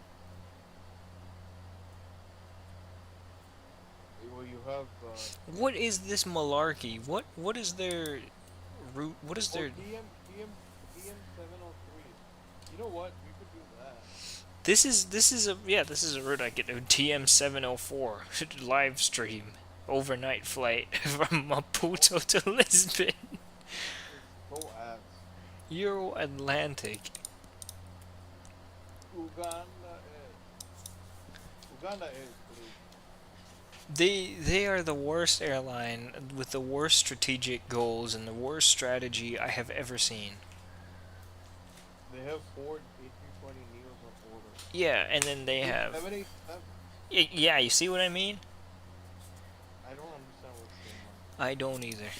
Well, you have What is this malarkey? What is their route? What is their? TM 703. You know what? We could do that. This is a this is a route I get. TM 704 live stream overnight flight from Maputo to Lisbon. It's so ass. Euro Atlantic. Uganda is please. They are the worst airline with the worst strategic goals and the worst strategy I have ever seen. They have Ford A320 Neos on order. Yeah, and then they have 787. yeah. You see what I mean? I don't understand what's going on. I don't either.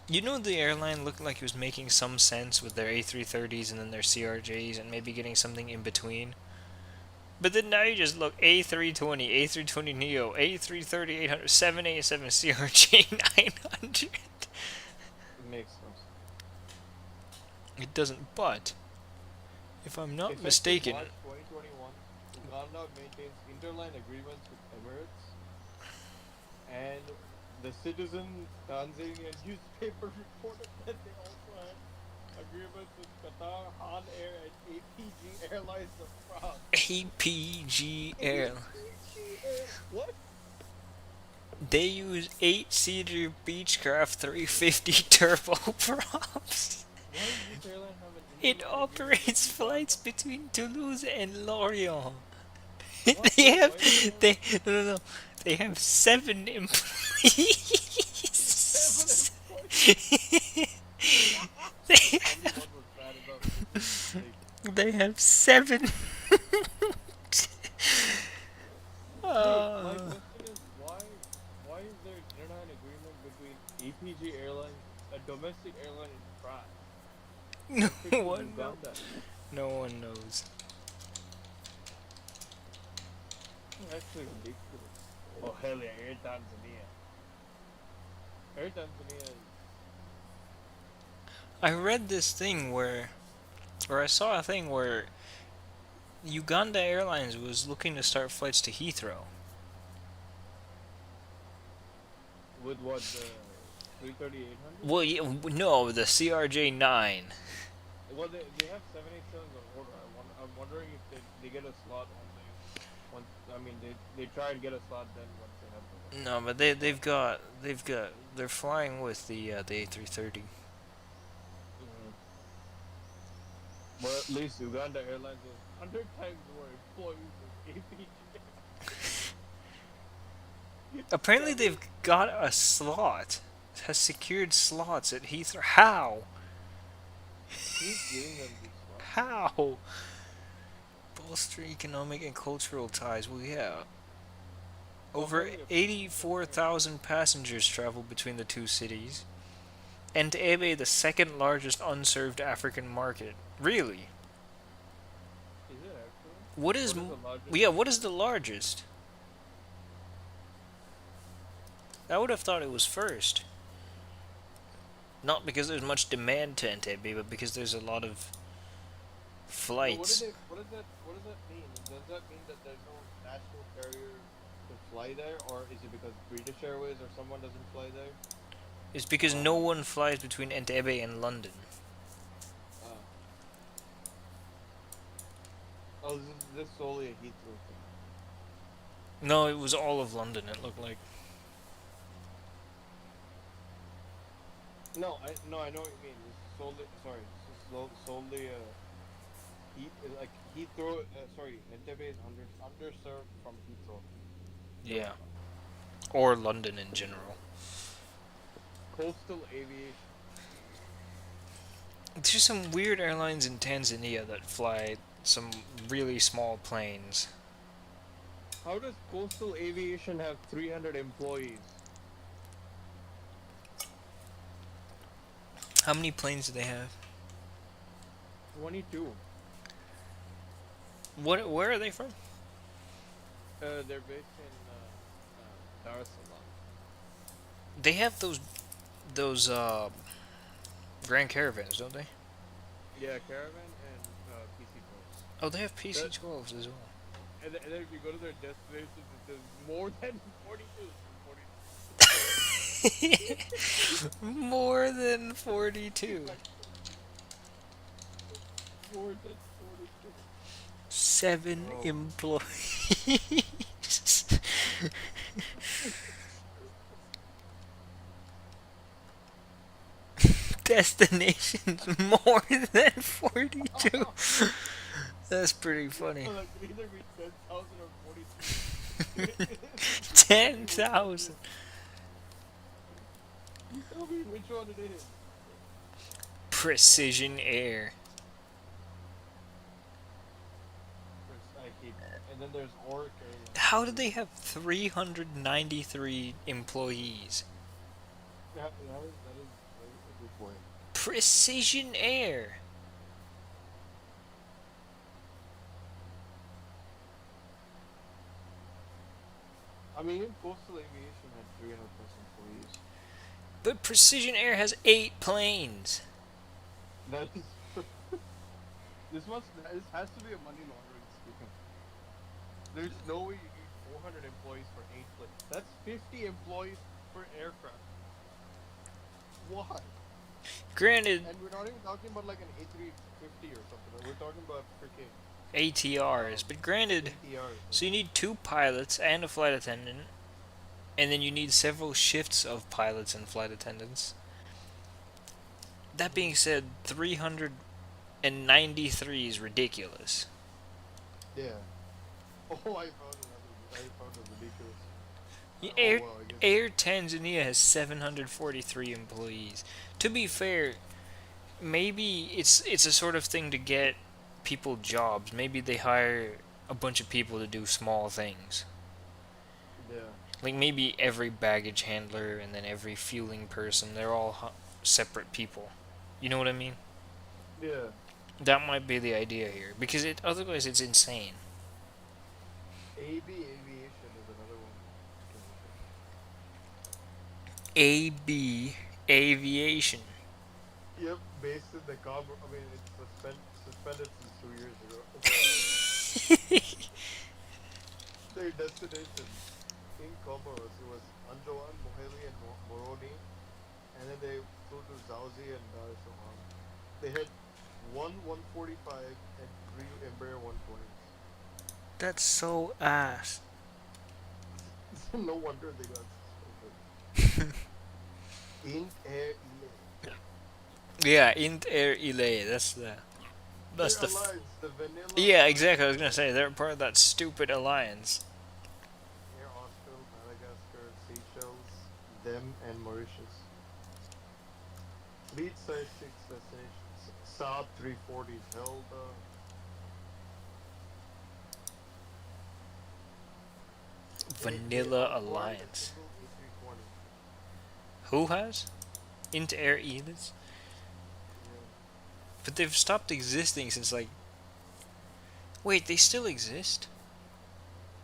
You know, the airline looked like it was making some sense with their A330s and then their CRJs and maybe getting something in between. But then now you just look A320, A320 Neo, A330 800, 787 CRJ 900. It makes no sense. It doesn't, but if I'm not Effective mistaken, March 2021, Uganda maintains interline agreements with Emirates, and the Citizen Tanzanian newspaper reported that they also had agreements with Qatar, Han Air, and APG Airlines of France. APG Air. What? They use 8-seater Beechcraft 350 turboprops. Why does this airline have an It interline operates agreement with flights between Toulouse and Lorient. What? they have Why do they no. They have 7 employees. they Only one was bad enough. they have 7. Dude, my question is why is there an interline agreement between APG Airlines, a domestic airline in France, no and one Uganda? no one knows. That's ridiculous. Oh hell yeah, Air Tanzania. Air Tanzania is I read this thing or I saw a thing where Uganda Airlines was looking to start flights to Heathrow. with what the 330-800? Well, no, the CRJ-9. Well, they have 787s on order. I'm wondering if they get a slot only once. I mean, they try and get a slot then once they have the. No, but they're flying with the A330. Well, at least Uganda Airlines has 100 times more employees than APG. Apparently they've got a slot. Has secured slots at Heathrow. How? Who's giving them these slots? How? Bolster economic and cultural ties. Well, yeah. Over 84,000 passengers travel between the two cities. Entebbe, the second largest unserved African market. Really? Is it actually? What is? the largest? Yeah, what is the largest? I would have thought it was first. Not because there's much demand to Entebbe, but because there's a lot of flights. So what does that mean? Does that mean that there's no national carrier to fly there, or is it because British Airways or someone doesn't fly there? It's because no one flies between Entebbe and London. Oh, this is solely a Heathrow thing. No, it was all of London, it looked like. No, I know what you mean. It's solely solely Heathrow. Entebbe is underserved from Heathrow. Yeah. Or London in general. Coastal aviation. There's some weird airlines in Tanzania that fly some really small planes. How does coastal aviation have 300 employees? How many planes do they have? 22. Where are they from? They're based in Dar es Salaam. They have those Grand Caravans, don't they? Yeah, Caravan and PC-12s. Oh, they have PC-12s as well. And then if you go to their destinations, it says more than 42. 42. More than 42. More than 42. 7 Oh. employees. Destinations more than 42. That's pretty funny. Well, it could either be 10,000 or 42. 10,000. You tell me which one it is. Precision Air. And then there's Oracle. How do they have 393 employees? That is a good point. Precision Air. I mean, even Coastal Aviation had 300 plus employees. But Precision Air has 8 planes. That is. This has to be a money laundering scheme. There's no way you need 400 employees for 8 planes. That's 50 employees per aircraft. Why? Granted, And we're not even talking about like an A350 or something. We're talking about freaking ATRs, but granted, ATRs. so you need 2 pilots and a flight attendant, and then you need several shifts of pilots and flight attendants. That being said, 393 is ridiculous. Yeah. Oh, I found it ridiculous. Air, well, I guess. Air Tanzania has 743 employees. To be fair, maybe it's a sort of thing to get people jobs. Maybe they hire a bunch of people to do small things. Yeah. Like maybe every baggage handler and then every fueling person, they're all separate people. You know what I mean? Yeah. That might be the idea here, because otherwise it's insane. AB Aviation is another one. AB Aviation. Yep, based in the Cabo. I mean, it's suspended since 2 years ago. Their destination in Comoros, it was Anjouan, Moheli, and Moroni, and then they flew to Zaozi and Dar es Salaam. They had one 145 and 3 Embraer 120s. That's so ass. No wonder they got suspended. In Air Ile. Yeah, Int Air Ile. That's the Alliance, the vanilla. Yeah, exactly. I was gonna say they're part of that stupid alliance. Air Austral, Madagascar, Seychelles, them, and Mauritius. Fleet size 6 destinations. Saab 340 Zelda. Vanilla Alliance. Who has? Int Air Iles? But they've stopped existing since like. Wait, they still exist?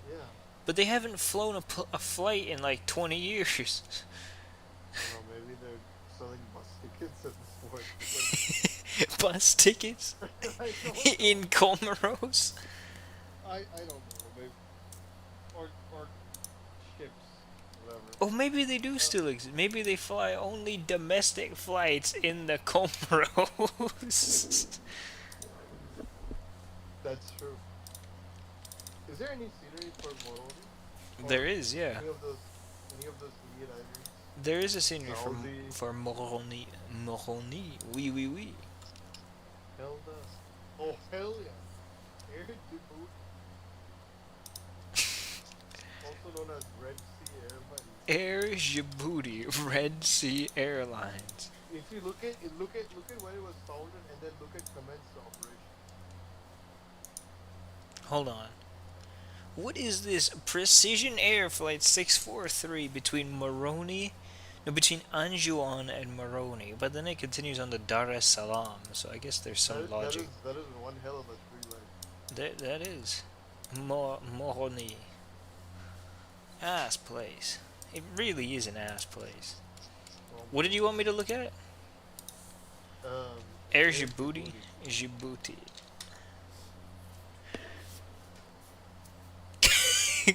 Yeah. But they haven't flown a flight in like 20 years. I don't know, maybe they're selling bus tickets at this point. Bus tickets? I don't In Comoros? I don't know, maybe. Or ships, whatever. Oh, maybe they do still exist. Maybe they fly only domestic flights in the Comoros. That's true. Is there any scenery for Moroni? There is, yeah. Any of those Indian islands? There is a scenery Saudi. for Moroni. Moroni. Oui, oui, oui. Hell does. Oh, hell yeah. Air Djibouti. Also known as Red Sea Airlines. Air Djibouti, Red Sea Airlines. If you look at when it was founded and then look at commenced operation. Hold on. What is this Precision Air Flight 643 between Moroni? No, between Anjouan and Moroni, but then it continues on to Dar es Salaam, so I guess there's some logic. That is one hell of a three leg. That is. Moroni. Ass place. It really is an ass place. What did you want me to look at? Air Djibouti? Djibouti.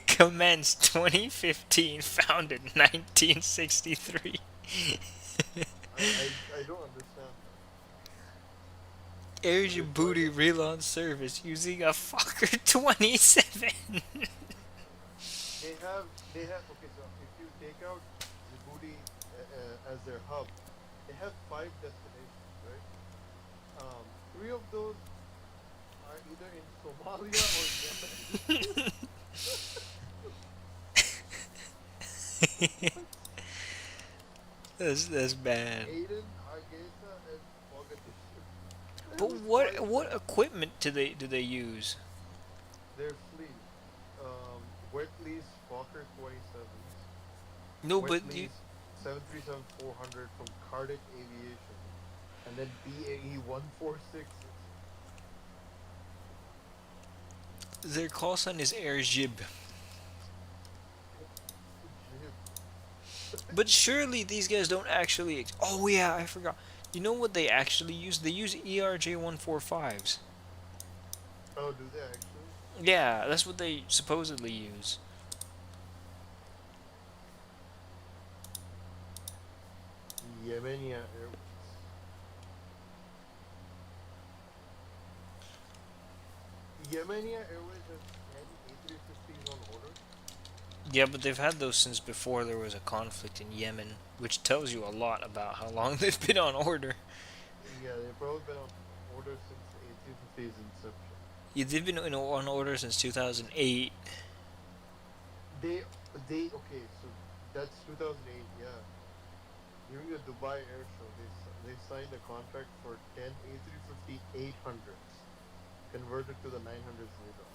Commenced 2015, founded 1963. I don't understand. Air Djibouti relaunch service using a Fokker 27. They have okay. So if you take out Djibouti as their hub, they have 5 destinations, right? 3 of those are either in Somalia or Yemen. That's bad. Aden, Hargeisa, and Mogadishu. But what equipment do they use? Their fleet, wet lease Fokker 27s, No, wet but lease 737-400 from Cardiff Aviation, and then BAE 146. their call sign is Air Jib. But surely these guys don't actually. Oh yeah, I forgot. You know what they actually use? They use ERJ 145s. Oh, do they actually? Yeah, that's what they supposedly use. Yemenia Airways. Yemenia Airways has 10 A350s on order. Yeah, but they've had those since before there was a conflict in Yemen, which tells you a lot about how long they've been on order. Yeah, they've probably been on order since the A350's inception. Yeah, they've been on order since 2008. They okay, so that's 2008. Yeah, during the Dubai Air Show, they signed a contract for 10 A350 800s, converted to the 900s later.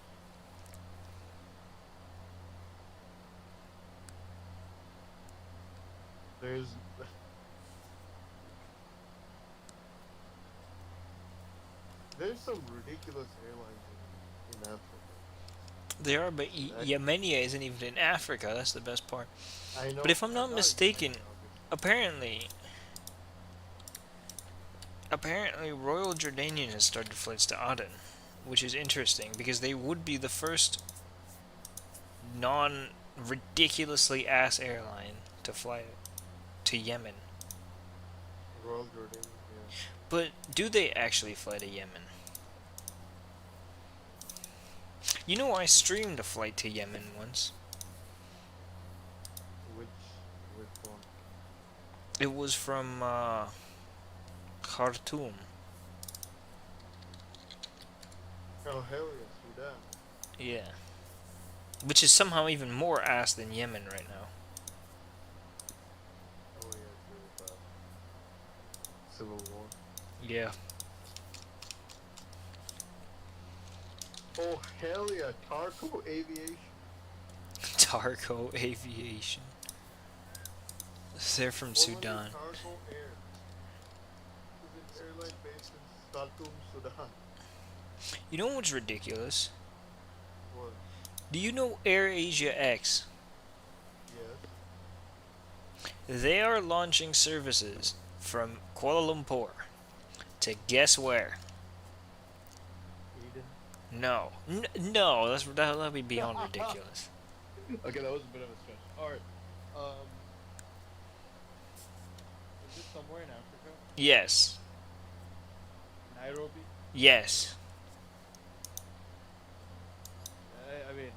There's some ridiculous airlines in Africa. They are, but Yemenia isn't even in Africa. That's the best part. I know. But if I'm not mistaken, obviously. apparently Royal Jordanian has started flights to Aden, which is interesting because they would be the first non-ridiculously ass airline to fly to Yemen. Royal Jordan, yeah. But do they actually fly to Yemen? You know, I streamed a flight to Yemen once. Which one? It was from Khartoum. Oh hell yeah, Sudan. Yeah. Which is somehow even more ass than Yemen right now. Oh yeah, it's really bad. Civil war. Yeah. Oh hell yeah, Tarco Aviation. Tarco Aviation. They're from Formerly Sudan. Tarco Air. This is an airline based in Khartoum, Sudan. You know what's ridiculous? What? Do you know AirAsia X? Yes. They are launching services from Kuala Lumpur to guess where? Eden. No. No, that would be beyond ridiculous. Okay, that was a bit of a stretch. Alright. Is it somewhere in Africa? Yes. Nairobi? Yes. I mean,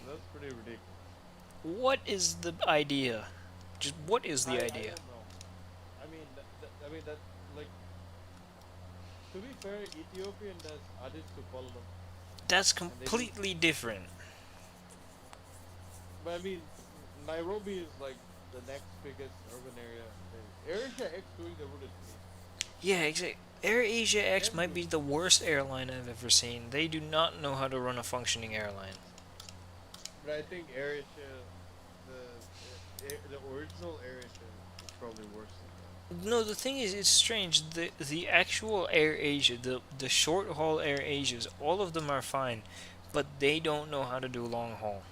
that's pretty ridiculous. What is the idea? Just what is the I idea? don't know. That like. To be fair, Ethiopian does Addis to Kuala Lumpur. That's completely different. But I mean, Nairobi is like the next biggest urban area. AirAsia X doing the route is pretty. Yeah, exactly. AirAsia X might be the worst airline I've ever seen. They do not know how to run a functioning airline. But I think AirAsia the original Air Asia is probably worse than that. No, the thing is, it's strange. The actual Air Asia, the short haul Air Asias, all of them are fine, but they don't know how to do long haul.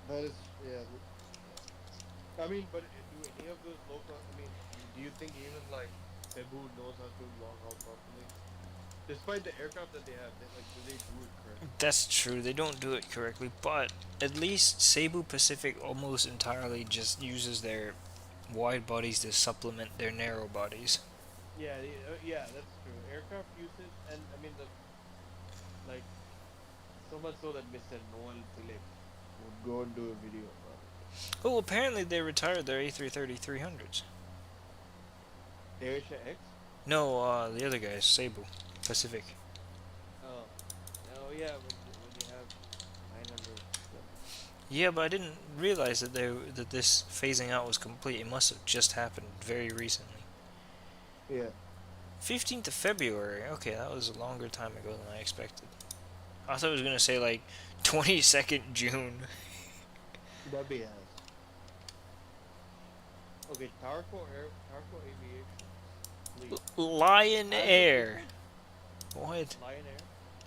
That is, yeah, yeah. I mean, but do any of those low cost? I mean, do you think even like Cebu knows how to do long haul properly? Despite the aircraft that they have, do they do it correctly? That's true. They don't do it correctly, but at least Cebu Pacific almost entirely just uses their wide bodies to supplement their narrow bodies. Yeah, yeah, that's true. Aircraft usage, and I mean the like so much so that Mr. Noel Philip would go and do a video about it. Oh, apparently they retired their A330-300s. Asia X. No, the other guys, Cebu Pacific. Oh, oh yeah, when you have 900. Yeah, but I didn't realize that this phasing out was complete. It must have just happened very recently. Yeah. 15th of February. Okay, that was a longer time ago than I expected. I thought it was gonna say like 22nd June. That'd be ass. Okay, Tarco Aviation. Fleet. Lion I don't Air. think What? Lion Air.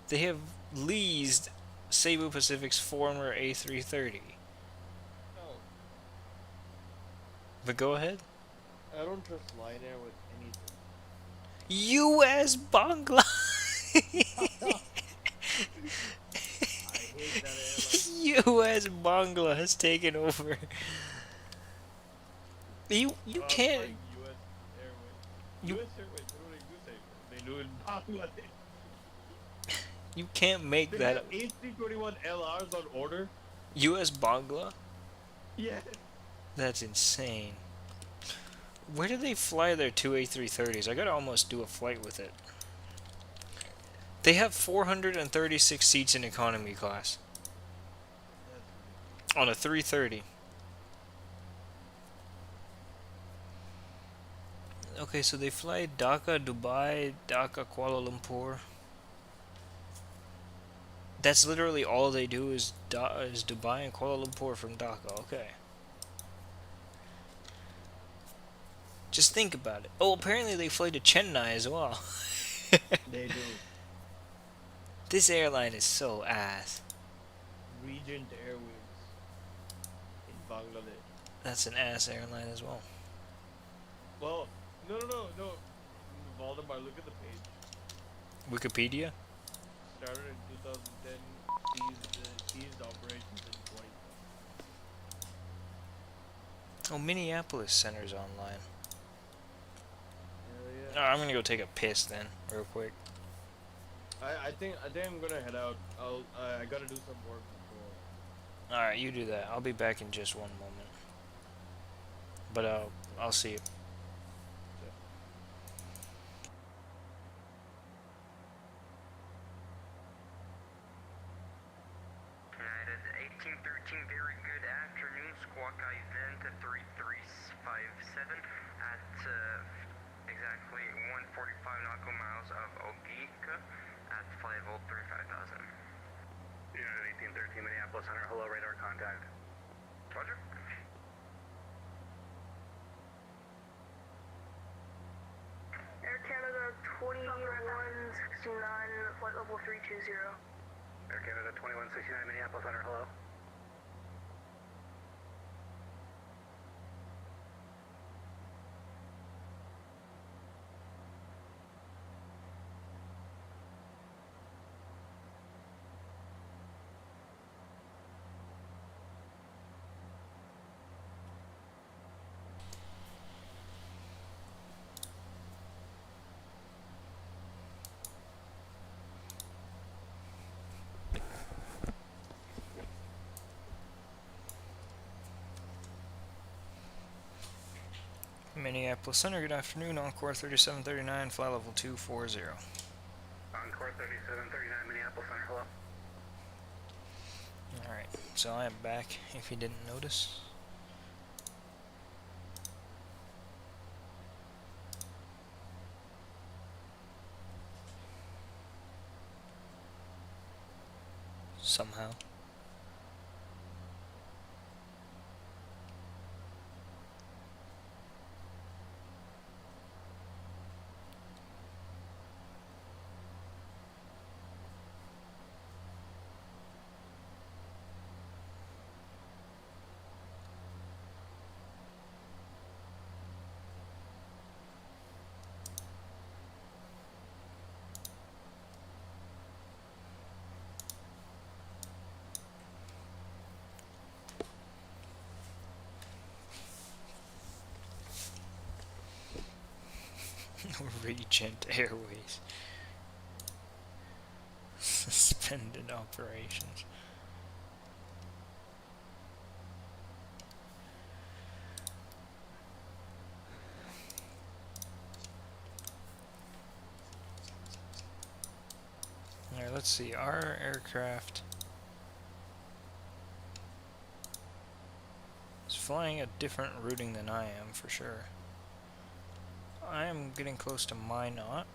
They have leased Cebu Pacific's former A330. No, But go ahead. I don't trust Lion Air with anything. U.S. Bangla. I hate that airline. U.S. Bangla has taken over. You I'm can't. flying U.S. Airways. You U.S. Airways. What do they do? Say they do in Bangladesh. you can't make They that have A321 LRs on order. U.S. Bangla. Yes. That's insane. Where do they fly their two A330s? I gotta almost do a flight with it. They have 436 seats in economy class That's ridiculous. on a 330. Okay, so they fly Dhaka, Dubai, Dhaka, Kuala Lumpur. That's literally all they do is Dubai and Kuala Lumpur from Dhaka. Okay. Just think about it. Oh, apparently they fly to Chennai as well. They do. This airline is so ass. Regent Airways in Bangladesh. That's an ass airline as well. Well, no. Valdemar, look at the page. Wikipedia? Started in 2010. Ceased operations in 2020. Oh, Minneapolis Center's online. Hell Oh, yeah. I'm gonna go take a piss then, real quick. I think I'm gonna head out. I gotta do some work before. Alright, you do that. I'll be back in just one moment. But I'll see you. United 1813, very good afternoon. Squawk event 3357 at exactly 145 nautical miles of Ogeeka at flight level 35,000. United 1813, Minneapolis Center, hello, radar contact. Roger. Air Canada 2169, flight level 320. Air Canada 2169, Minneapolis Center, hello. Minneapolis Center, good afternoon. Encore 3739, fly level 240. Encore 3739, Minneapolis Center, hello. Alright, so I am back, if you didn't notice. Somehow. Regent Airways. Suspended operations. Alright, let's see. Our aircraft is flying a different routing than I am, for sure. I am getting close to my knot.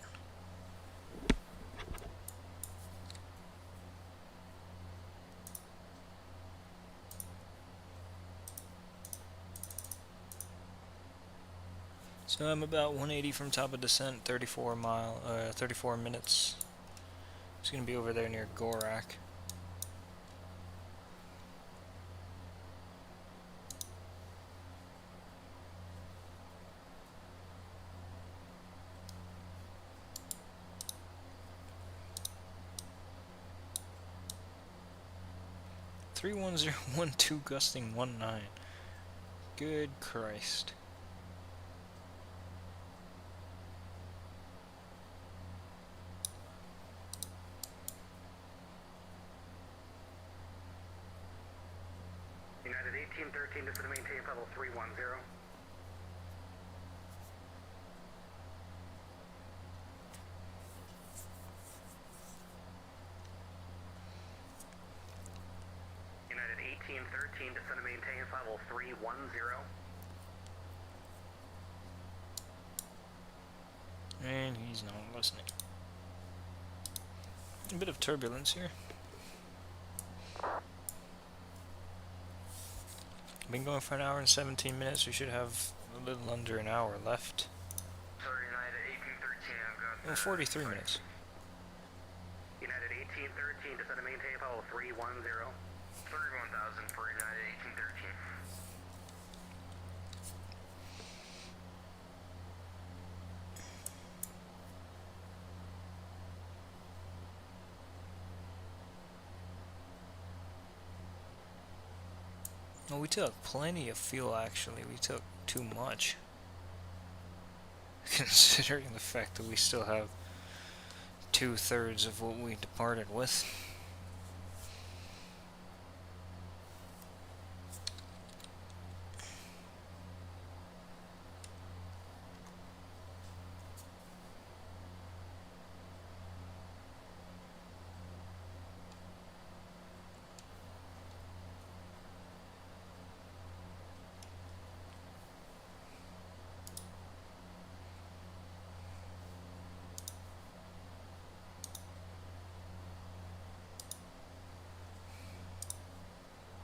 So I'm about 180 from top of descent, 34 minutes. It's gonna be over there near Gorak. (31012) gusting 19. Good Christ. United 1813, just to maintain level 310. United 1813, just to maintain level 310. And he's not listening. A bit of turbulence here. Been going for an hour and 17 minutes. We should have a little under an hour left. Sorry, United 1813, I've got... 43 minutes. United 1813, just to maintain level 310. 31,000 for United 1813. Well, we took plenty of fuel, actually. We took too much. Considering the fact that we still have 2/3 of what we departed with.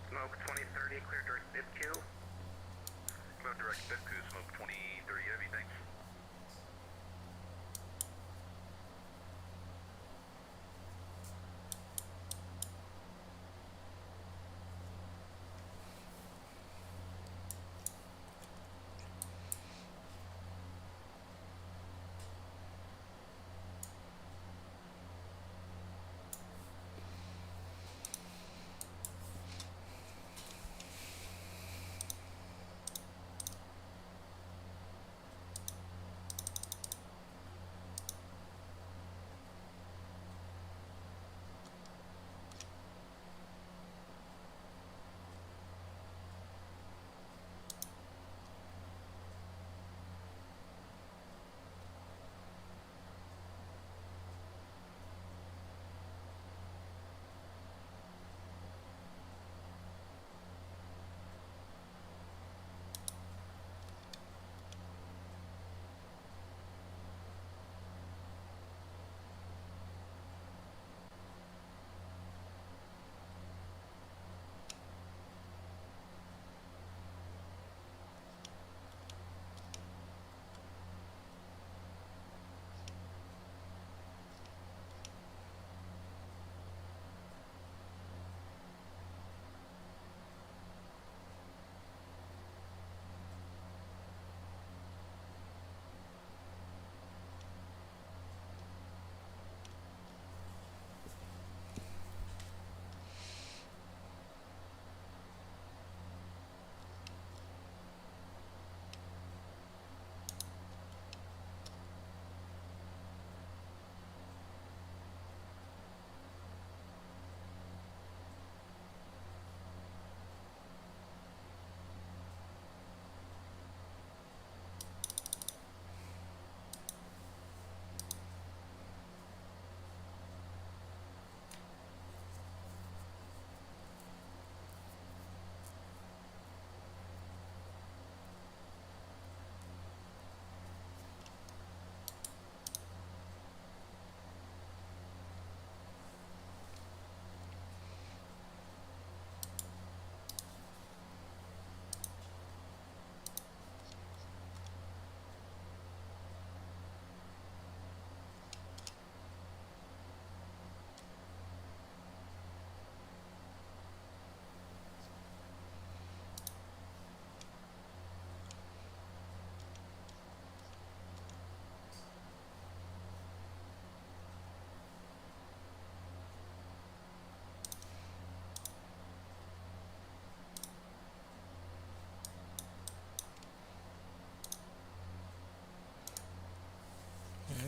Smoke 2030, clear direct BIPQ. Clear direct BIPQ, smoke 2030 heavy, thanks.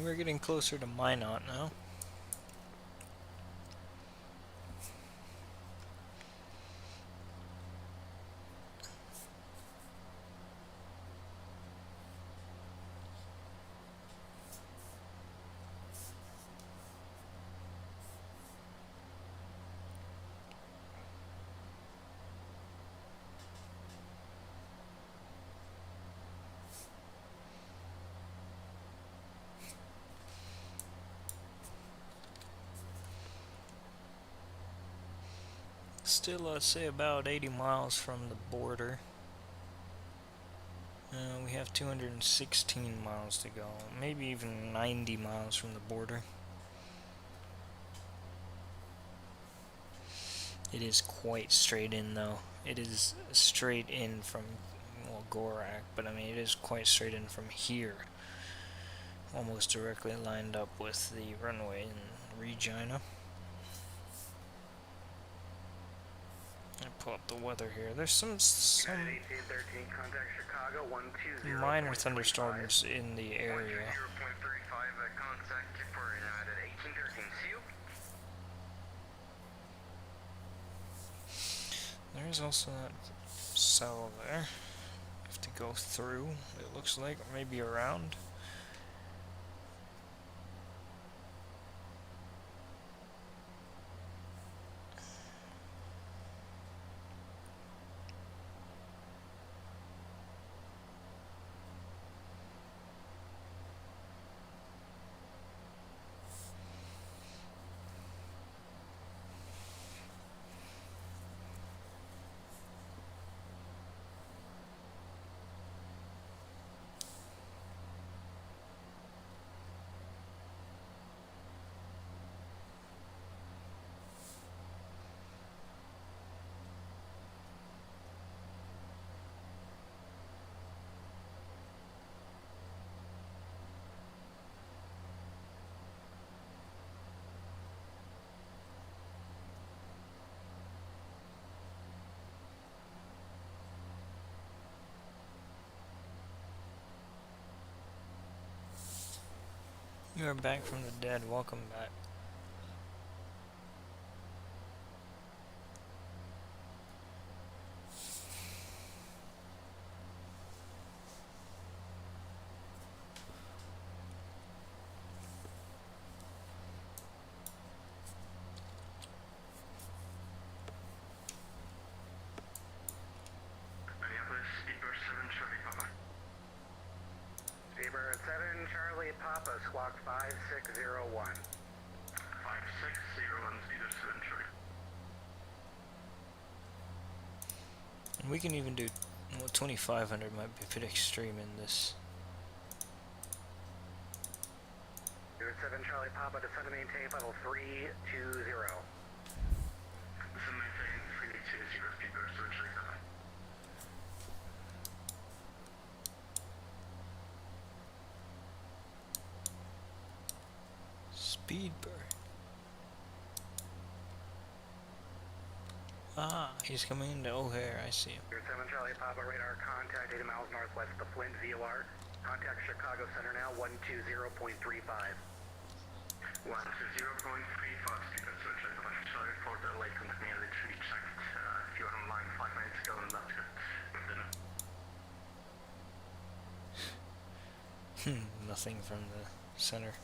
We're getting closer to Minot now. Still, I'd say about 80 miles from the border. We have 216 miles to go, maybe even 90 miles from the border. It is quite straight in though. It is straight in from, well, Gorak, but I mean it is quite straight in from here. Almost directly lined up with the runway in Regina. I pull up the weather here. There's some United 1813, contact Chicago 120. minor thunderstorms in the area. 120.35, contact for United 1813. See you. There's also that cell there. Have to go through, it looks like, or maybe around. You are back from the dead. Welcome back. Minneapolis, Speedbird 7 Charlie Papa. Speedbird 7 Charlie Papa, squawk 5601. 5601, Speedbird 7 Charlie. And we can even do, well, 2500 might be a bit extreme in this. Speedbird 7 Charlie Papa, descend to maintain level 320. Descend maintain 320, Speedbird 7 Charlie Papa. Speedbird. Ah, he's coming into O'Hare, I see him. Speedbird 7 Charlie Papa, radar contact 80 miles northwest of the Flint VOR. Contact Chicago Center now, 120.35. 120.35, Speedbird 7 Charlie Papa. Sorry for the late company, I literally checked. If you were online 5 minutes ago, and that's good. Nothing from the center.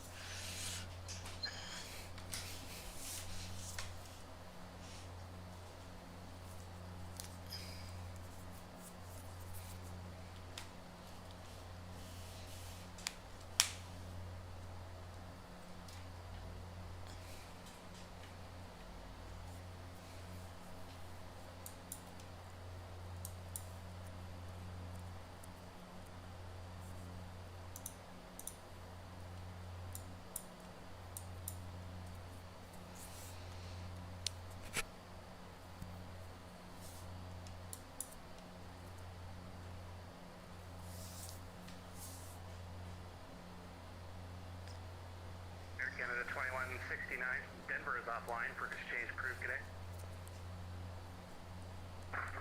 Air Canada 2169, Denver is offline for exchange crew today.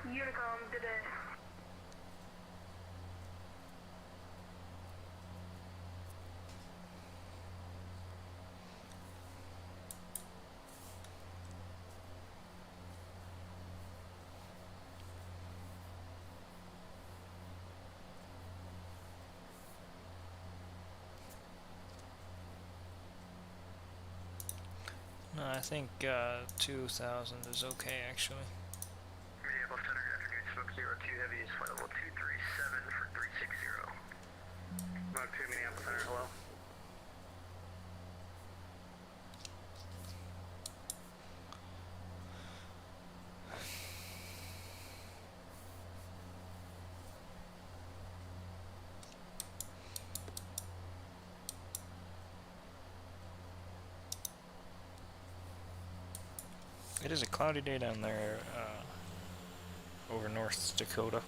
Unicom today. I think 2,000 is okay, actually. Minneapolis Center, good afternoon. Smoke 02 Heavy is flight level 237 for 360. Smoke 2 Minneapolis Center, hello. It is a cloudy day down there over North Dakota.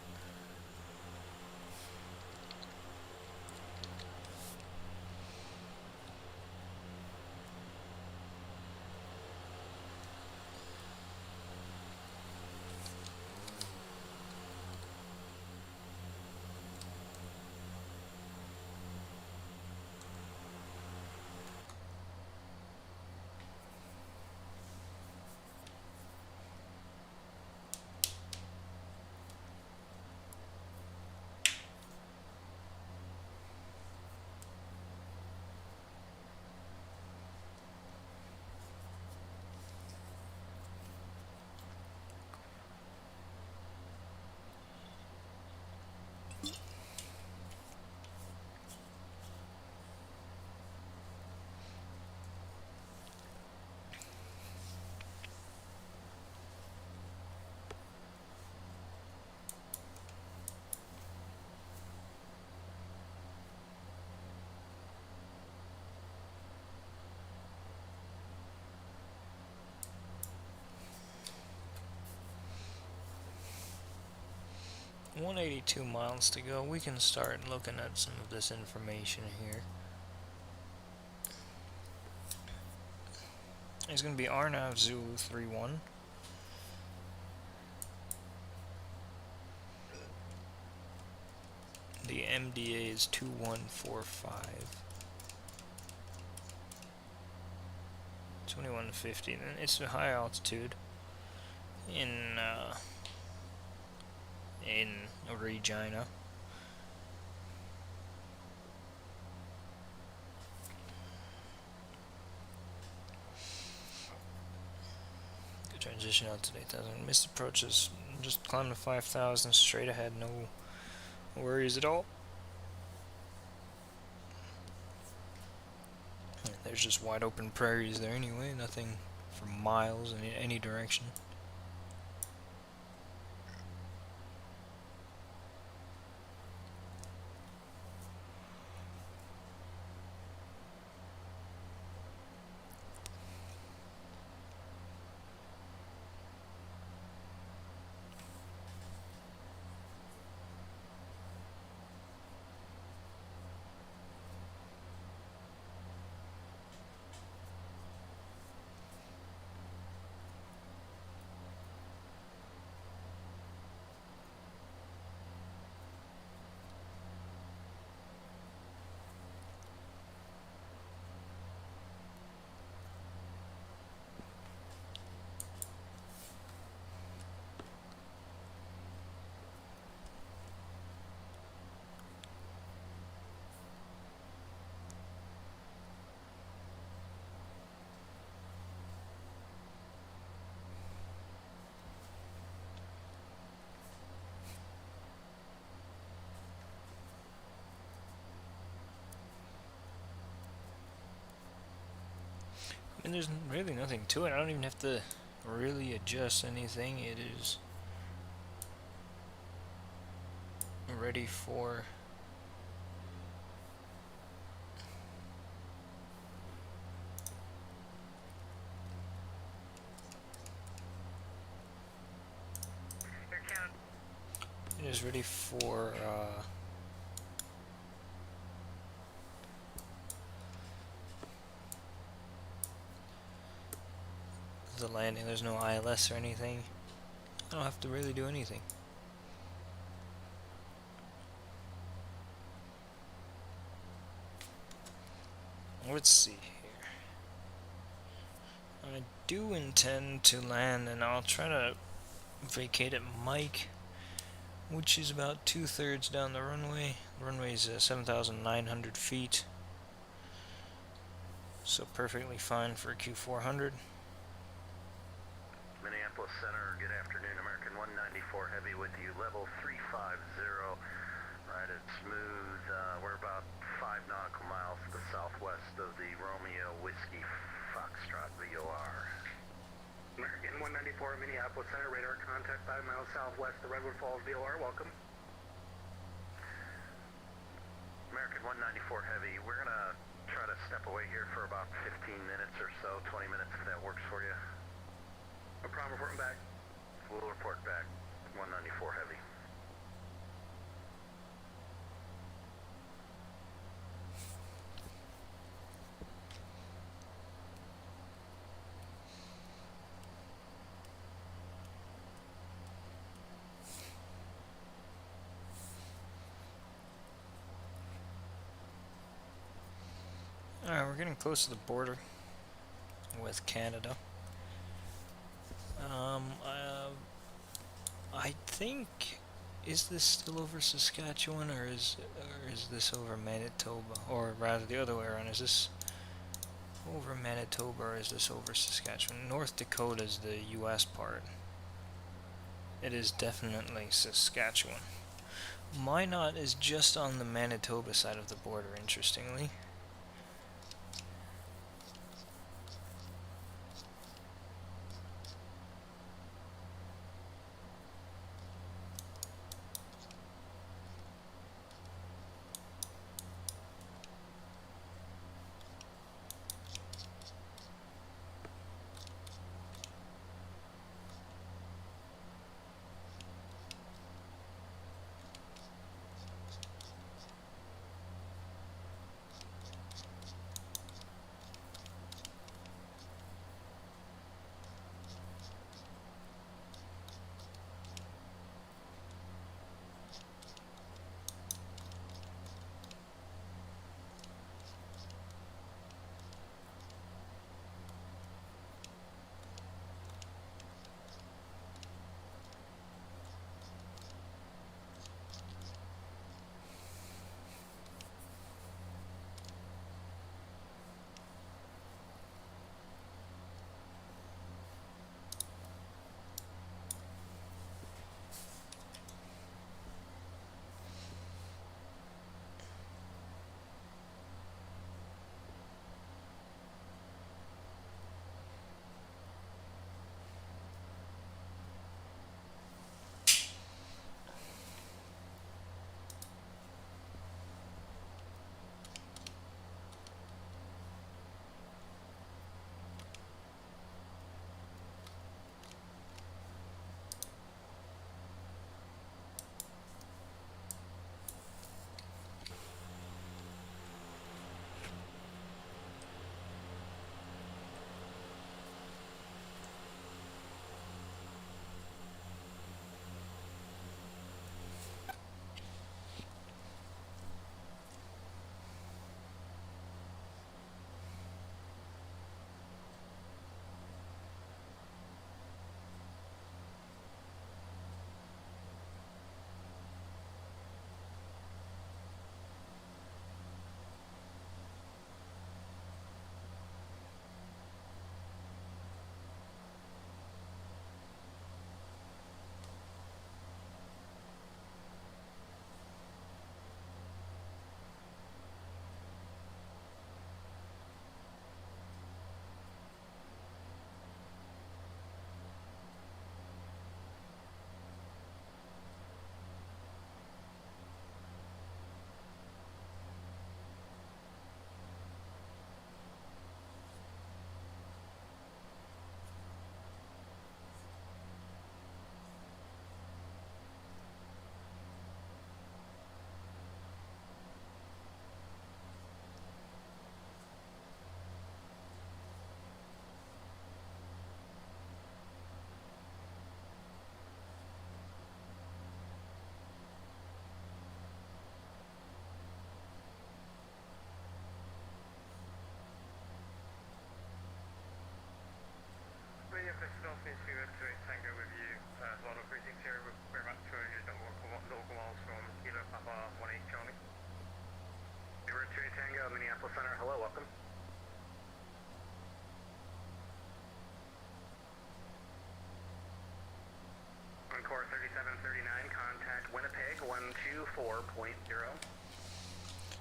$182 miles to go. We can start looking at some of this information here. It's going to be Arnav Zulu 31. The MDA is 2145. 2150. And it's a high altitude in Regina. Good transition out to 8,000. Missed approaches. Just climb to 5,000 straight ahead. No worries at all. There's just wide open prairies there anyway. Nothing for miles in any direction. And there's really nothing to it. I don't even have to really adjust anything. It is ready for the landing. There's no ILS or anything. I don't have to really do anything. Let's see here. I do intend to land, and I'll try to vacate at Mike, which is about 2/3 down the runway. The runway is 7,900 feet, so perfectly fine for a Q400. Center. Good afternoon, American 194 Heavy with you, level 350. Right at smooth. We're about 5 nautical miles to the southwest of the Romeo Whiskey Foxtrot VOR. American 194 Minneapolis Center, radar contact 5 miles southwest of Redwood Falls VOR, welcome. American 194 Heavy, we're gonna try to step away here for about 15 minutes or so, 20 minutes if that works for you. No problem, reporting back. We'll report back, 194 Heavy. Alright, we're getting close to the border with Canada. I think, is this still over Saskatchewan, or is this over Manitoba, or rather the other way around? Is this over Manitoba, or is this over Saskatchewan? North Dakota is the U.S. part. It is definitely Saskatchewan. Minot is just on the Manitoba side of the border, interestingly.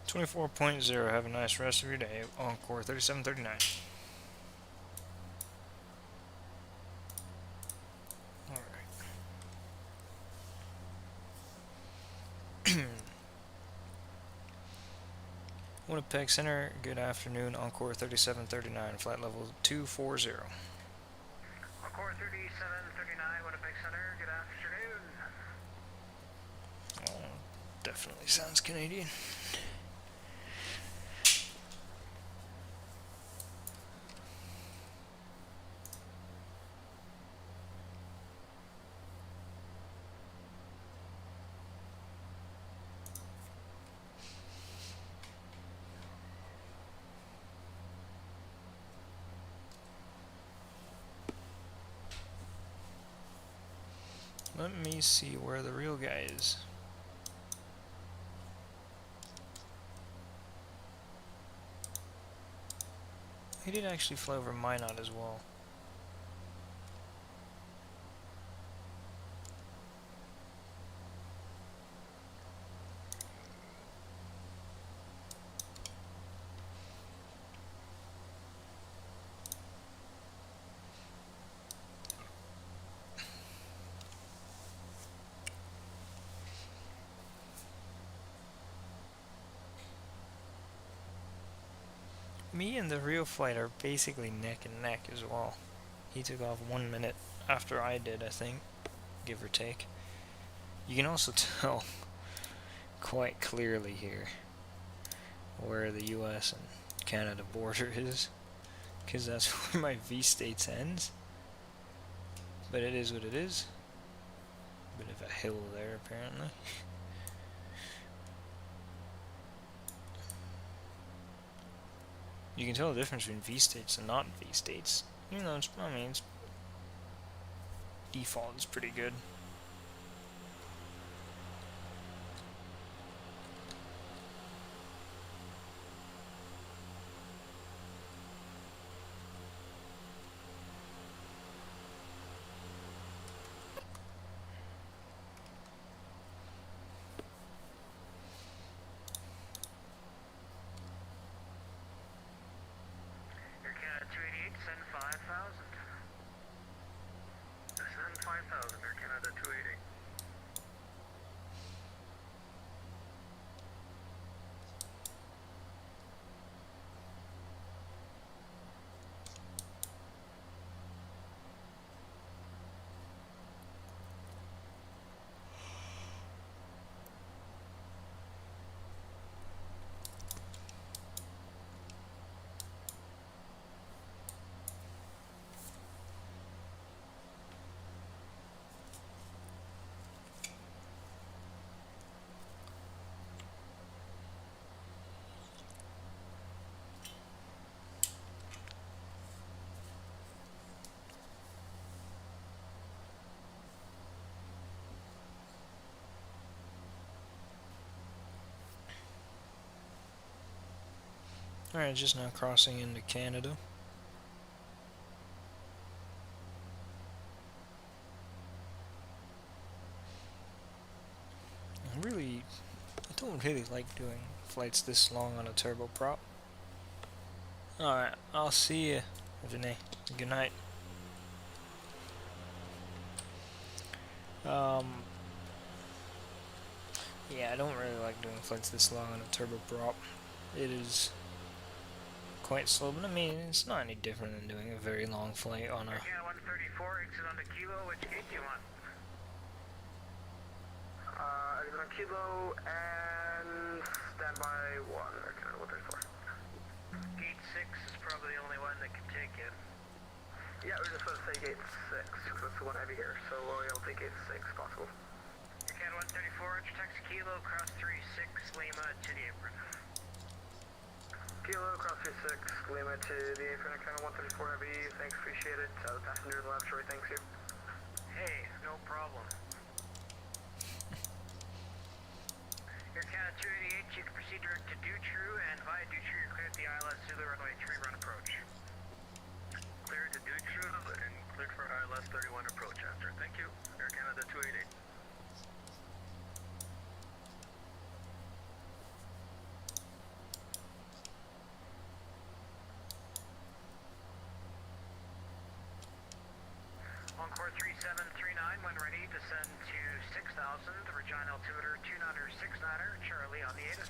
24.0. 24.0. Have a nice rest of your day. Encore 3739. Alright. Winnipeg Center, good afternoon. Encore 3739, flight level 240. Encore 3739, Winnipeg Center, good afternoon. Oh, definitely sounds Canadian. Let me see where the real guy is. He did actually fly over Minot as well. Me and the real flight are basically neck and neck as well. He took off 1 minute after I did, I think, give or take. You can also tell quite clearly here where the US and Canada border is, because that's where my V-States ends. But it is what it is. Bit of a hill there, apparently. You can tell the difference between V-States and not V-States. Even though it's, I mean, it's default is pretty good. Air Canada 288, send 5,000. Send 5,000, Air Canada 288. Alright, just now crossing into Canada. I don't really like doing flights this long on a turboprop. Alright, I'll see you, Renee. Good night. Yeah, I don't really like doing flights this long on a turboprop. It is quite slow, but I mean, it's not any different than doing a very long flight on a... Air Canada 134, exit on the kilo, which gate do you want? Exit on kilo and standby 1, Air Canada 134. Gate 6 is probably the only one that can take it. Yeah, we're just going to say gate 6, because that's the one heavy here, so we'll take gate 6 if possible. Air Canada 134, enter taxi kilo, cross 36, Lima to the apron. Kilo, cross 36, Lima to the apron, Air Canada 134 heavy, thanks, appreciate it. The passenger in the laboratory, thanks you. Hey, no problem. Air Canada 288, you can proceed direct to Dutroux, and via Dutroux you're cleared the ILS Zulu runway 3 run approach. Cleared to Dutroux and cleared for ILS 31 approach after. Thank you. Air Canada 288. WS3739, when ready, descend to 6000, Regina altimeter 2969er, Charlie on the ATIS.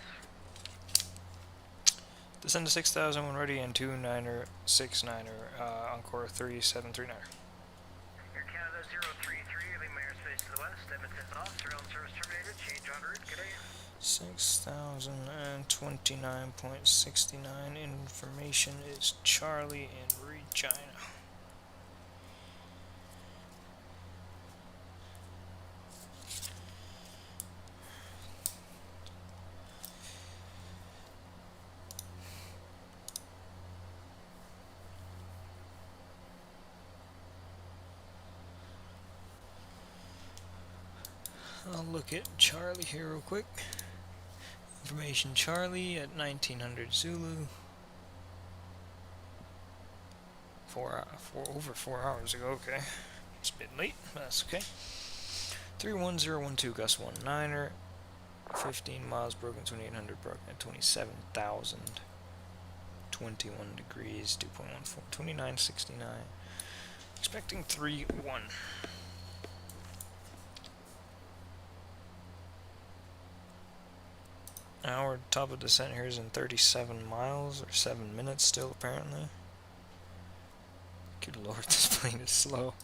Descend to 6,000 when ready and 2969er, Encore 3739. Air Canada 033, leaving my airspace to the west, Edmonton off, surveillance service terminated, change en route, good day. 6,029.69. Information is Charlie in Regina. I'll look at Charlie here real quick. Information Charlie at 1900 Zulu. Over 4 hours ago, okay. It's a bit late, but that's okay. 31012 Gus 19er. 15 miles broken, 2800 broken at 27,000. 21 degrees, 2.14, 2969. Expecting 3-1. Our top of descent here is in 37 miles, or 7 minutes still, apparently. Good lord, this plane is slow.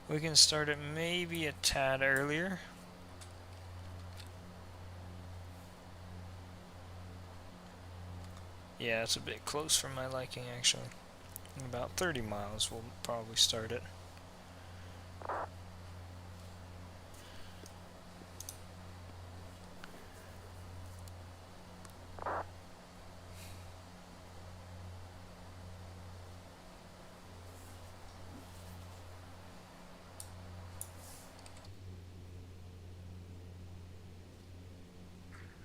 We can start it maybe a tad earlier. Yeah, it's a bit close for my liking, actually. In about 30 miles, we'll probably start it.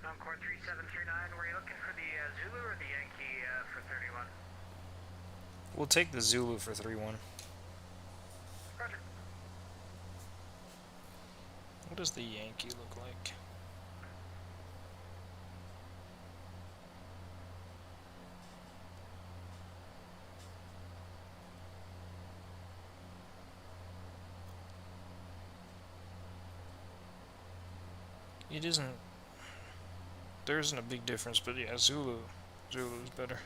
Encore 3739, were you looking for the Zulu or the Yankee for 31? We'll take the Zulu for 3-1. Roger. What does the Yankee look like? It isn't. There isn't a big difference, but yeah, Zulu's better.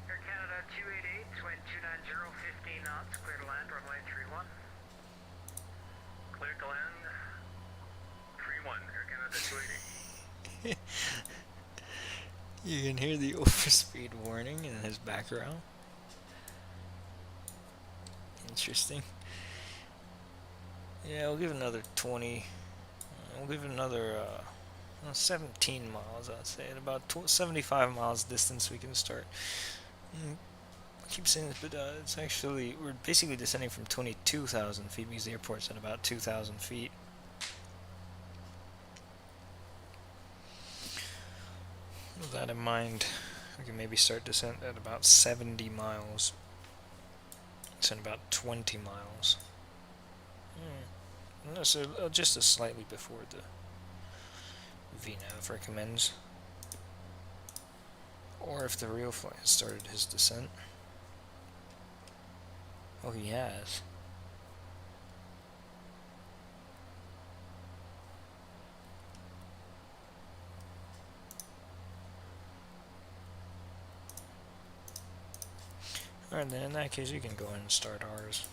Air Canada 288, wind 290, 15 knots, clear to land, runway 31. Clear to land, 31, Air Canada 288. You can hear the overspeed warning in his background. Interesting. Yeah, we'll give it another 20. We'll give it another 17 miles, I'd say. At about 75 miles distance, we can start. I keep saying this, but it's actually, we're basically descending from 22,000 feet because the airport's at about 2,000 feet. With that in mind, we can maybe start descent at about 70 miles. It's in about 20 miles. So just slightly before the VNAV recommends. Or if the real flight has started his descent. Oh, he has. Alright, then in that case you can go ahead and start ours.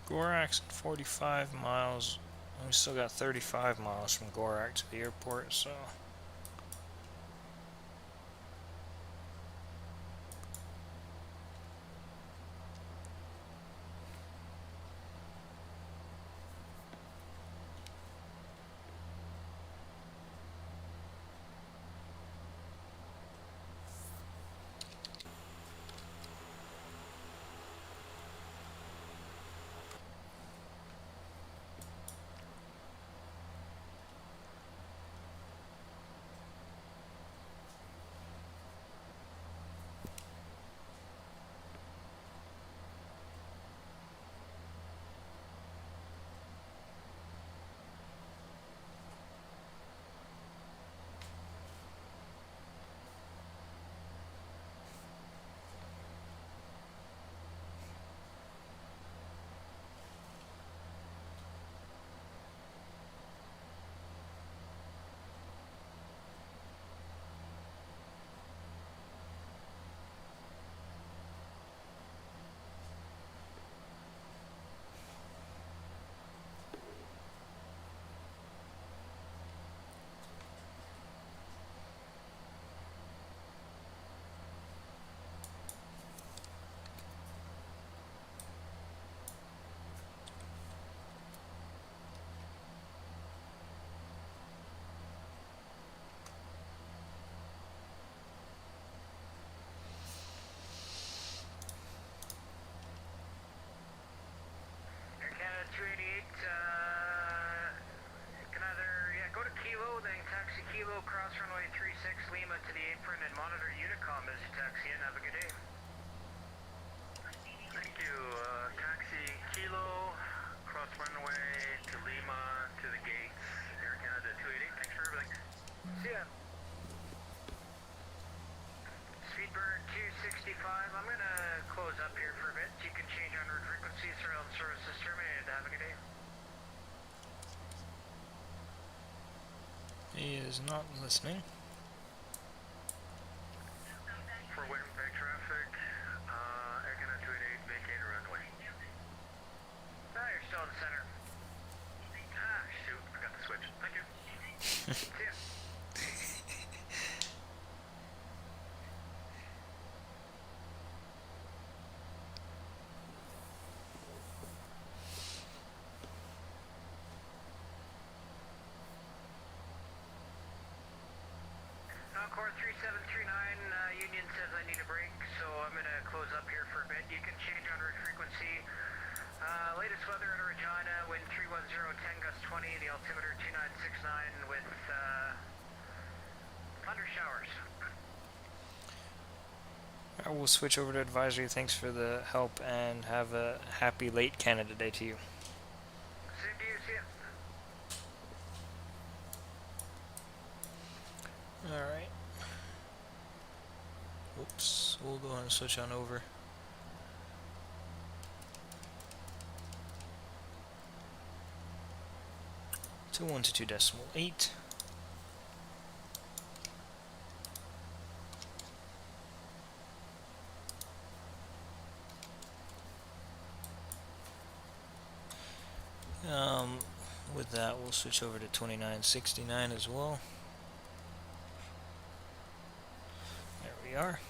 Gorak's at 45 miles. We still got 35 miles from Gorak to the airport, so... Air Canada 288, you can either go to Kilo, then taxi Kilo, cross runway 36 Lima to the apron, and monitor Unicom as you taxi in. Have a good day. Thank you. Taxi Kilo, cross runway to Lima to the gates. Air Canada 288, thanks for everything. See ya. Speedbird 265, I'm going to close up here for a bit. You can change en route frequency, surveillance services terminated. Have a good day. He is not listening. For Winnipeg traffic, Air Canada 288, vacate runway. You're still in the center. Shoot, I got the switch. Thank you. See ya. Encore 3739, Union says I need a break, so I'm going to close up here for a bit. You can change en route frequency. Latest weather in Regina, wind 310, 10 gust 20, the altimeter 2969 with thunder showers. I will switch over to advisory. Thanks for the help and have a happy late Canada Day to you. Same to you, see ya. Alright. Oops. We'll go ahead and switch on over. To 122.8. With that, we'll switch over to 2969 as well. There we are.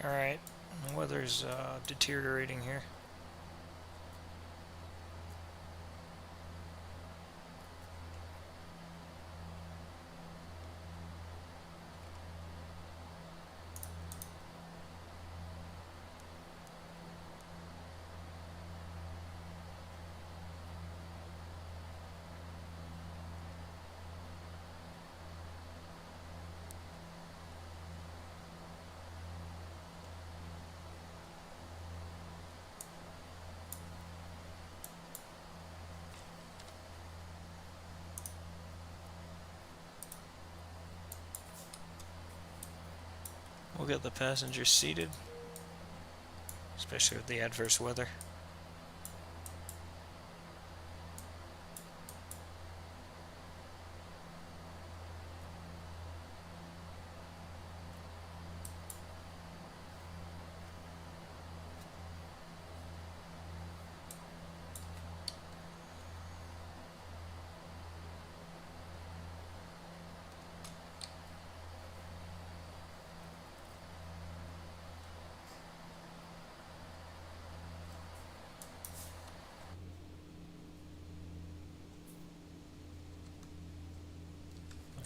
Alright, the weather's deteriorating here. We'll get the passengers seated, especially with the adverse weather.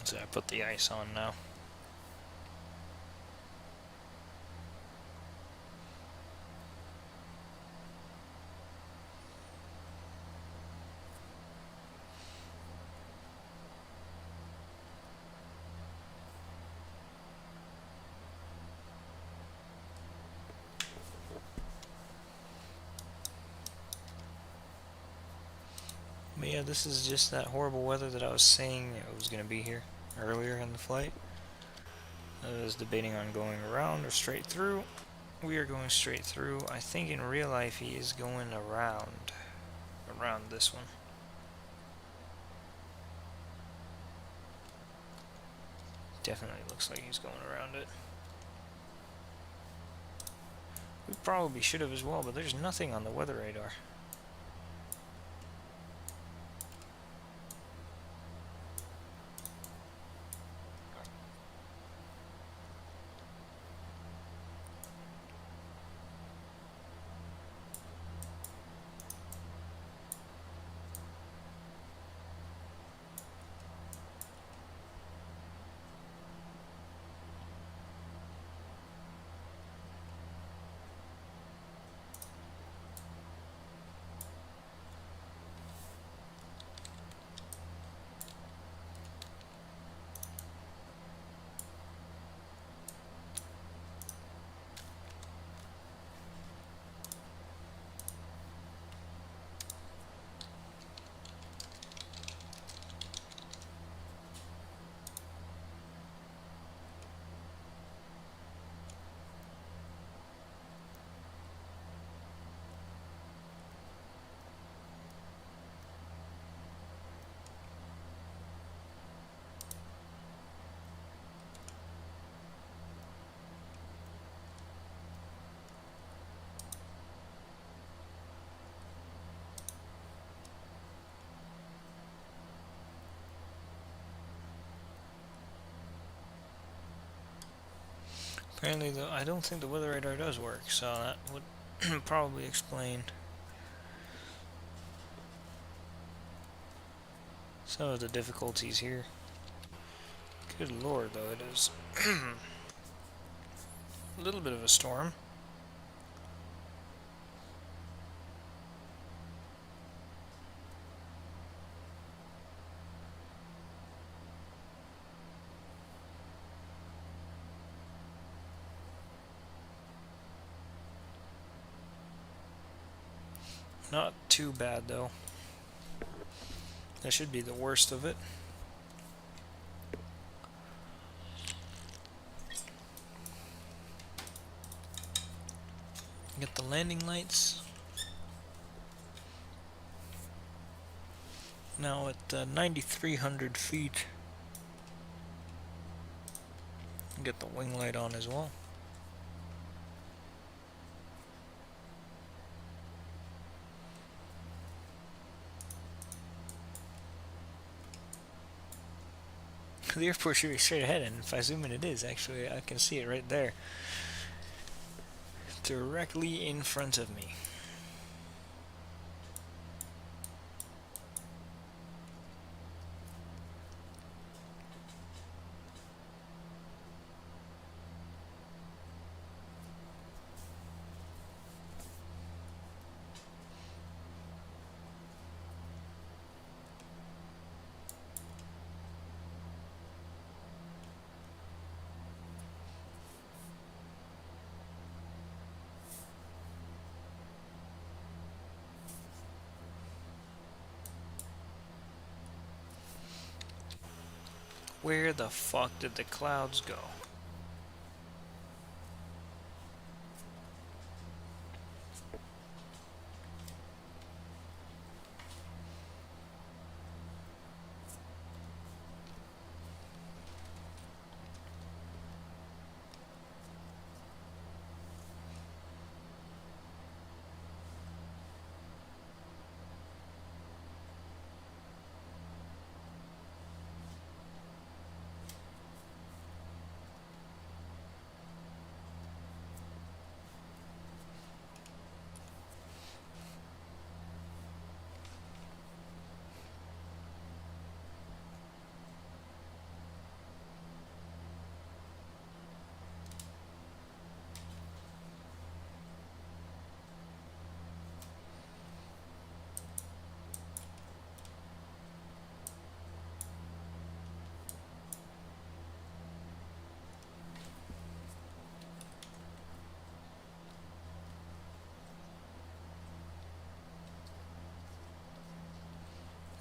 So I put the ice on now. But yeah, this is just that horrible weather that I was saying it was going to be here earlier in the flight. I was debating on going around or straight through. We are going straight through. I think in real life he is going around this one. Definitely looks like he's going around it. We probably should have as well, but there's nothing on the weather radar. Apparently, though, I don't think the weather radar does work, so that would probably explain some of the difficulties here. Good lord, though, it is a little bit of a storm. Not too bad, though. That should be the worst of it. Get the landing lights. Now at 9,300 feet. Get the wing light on as well. The airport should be straight ahead, and if I zoom in, it is actually. I can see it right there, directly in front of me. Where the fuck did the clouds go?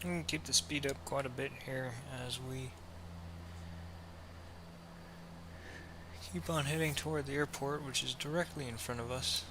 We can keep the speed up quite a bit here as we keep on heading toward the airport, which is directly in front of us.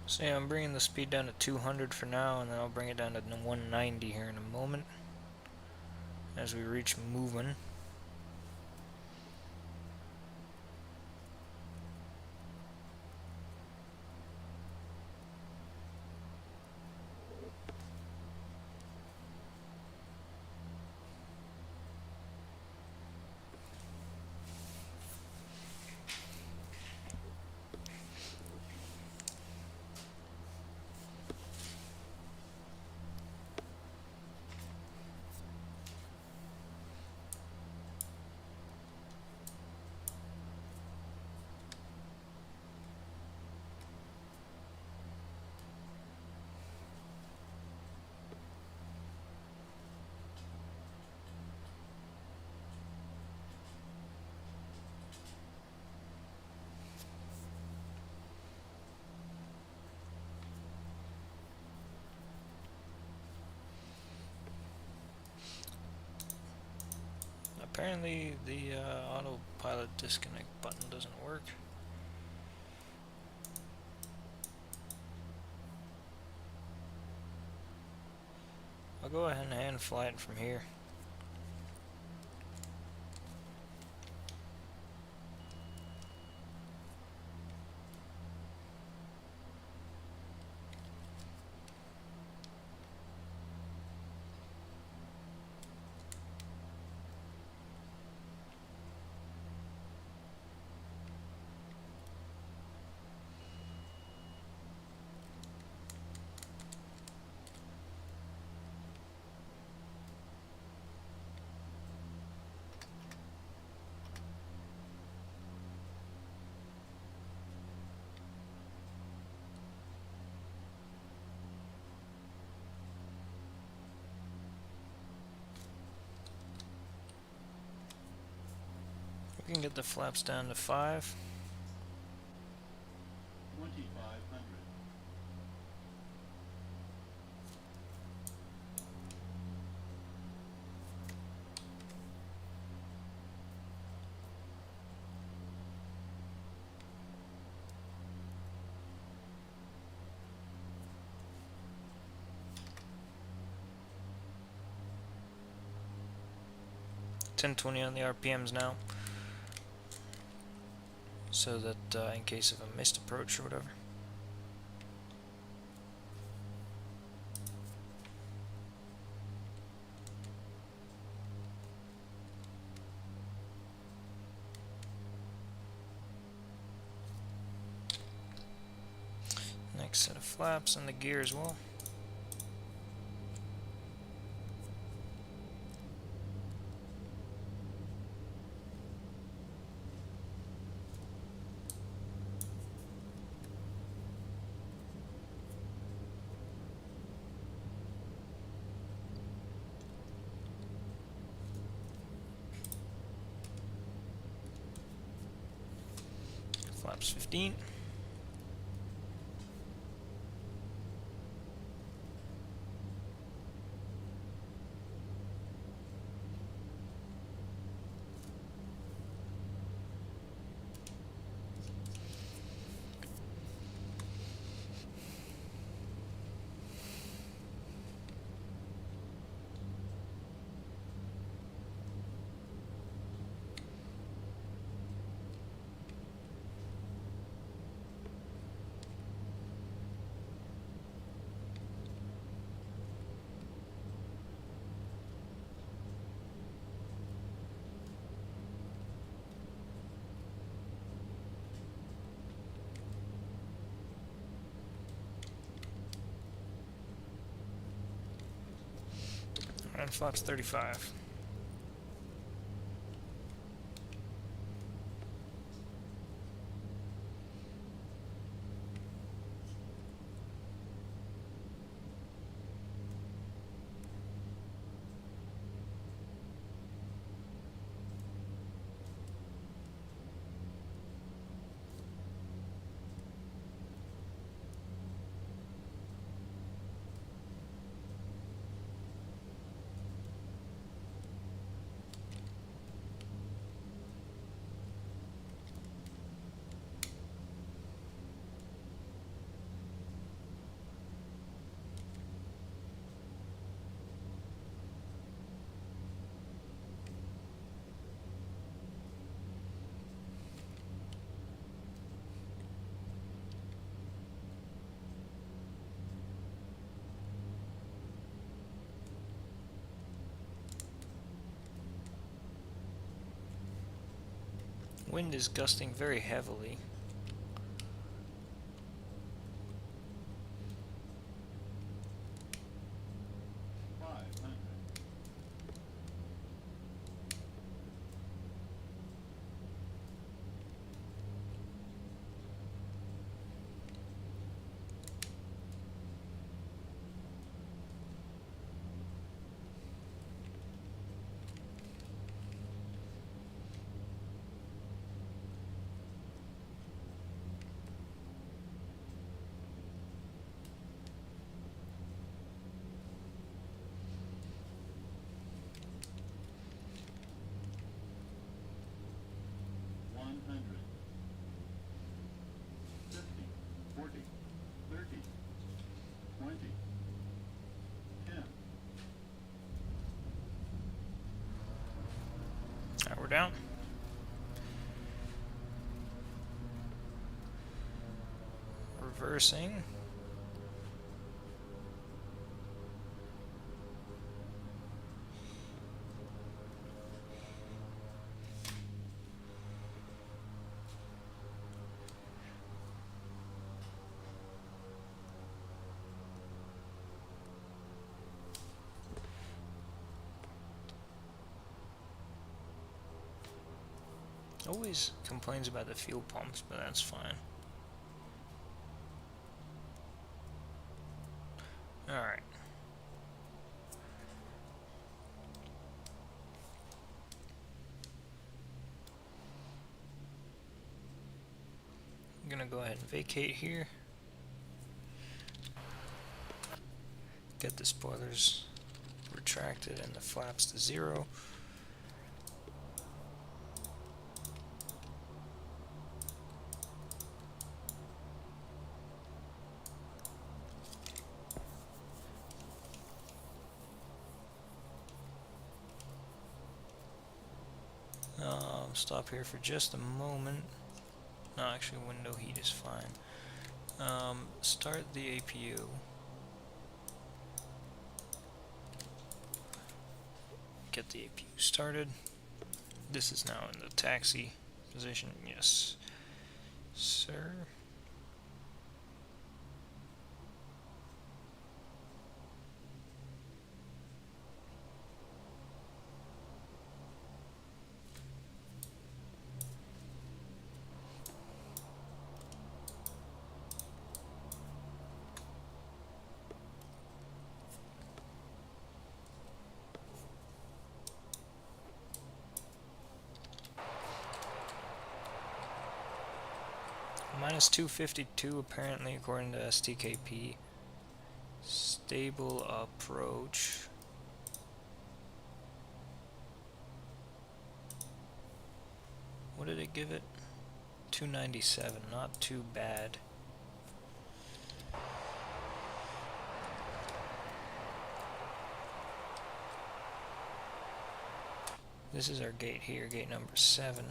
So yeah, I'm bringing the speed down to 200 for now, and then I'll bring it down to 190 here in a moment as we reach Movement. Apparently the autopilot disconnect button doesn't work. I'll go ahead and hand fly it from here. We can get the flaps down to 5. 2500. $1020 on the RPMs now, so that in case of a missed approach or whatever. Next set of flaps and the gear as well. Flaps 15. And flaps 35. Wind is gusting very heavily. Alright, we're down. Reversing. Always complains about the fuel pumps, but that's fine. Alright. I'm gonna go ahead and vacate here. Get the spoilers retracted and the flaps to 0. Stop here for just a moment. No, actually window heat is fine. Start the APU. Get the APU started. This is now in the taxi position. Yes, sir. Minus 252 apparently according to STKP. Stable approach. What did it give it? 297, not too bad. This is our gate here, gate number 7.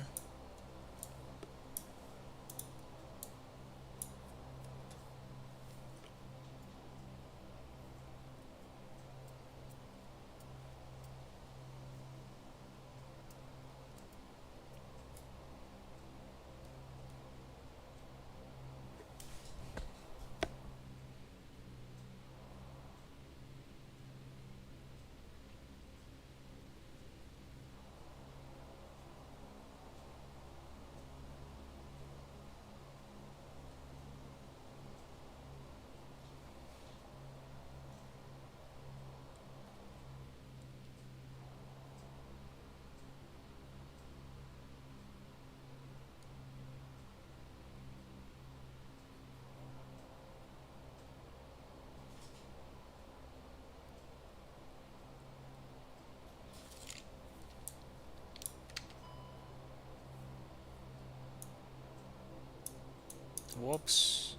Whoops.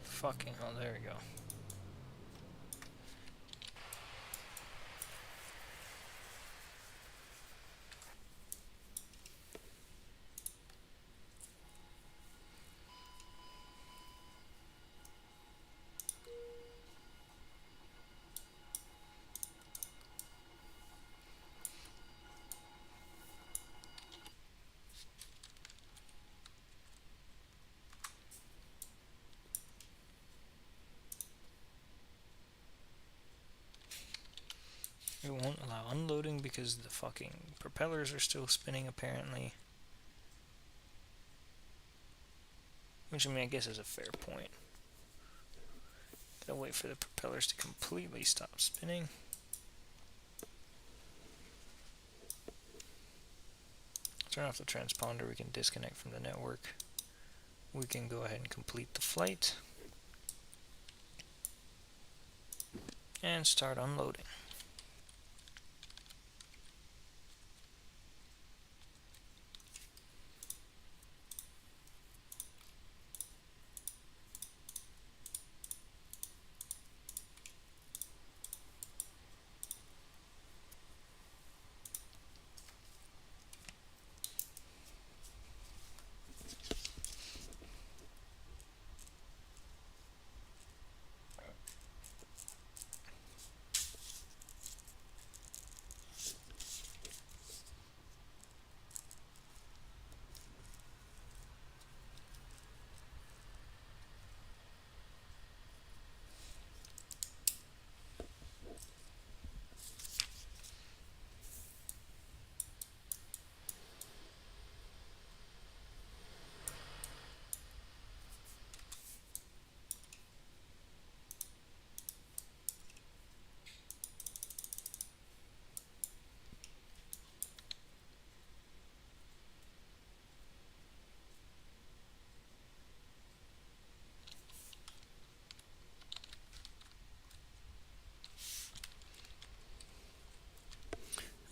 Fucking hell, there we go. It won't allow unloading because the fucking propellers are still spinning apparently. Which, I mean, I guess is a fair point. Gotta wait for the propellers to completely stop spinning. Turn off the transponder, we can disconnect from the network. We can go ahead and complete the flight. And start unloading.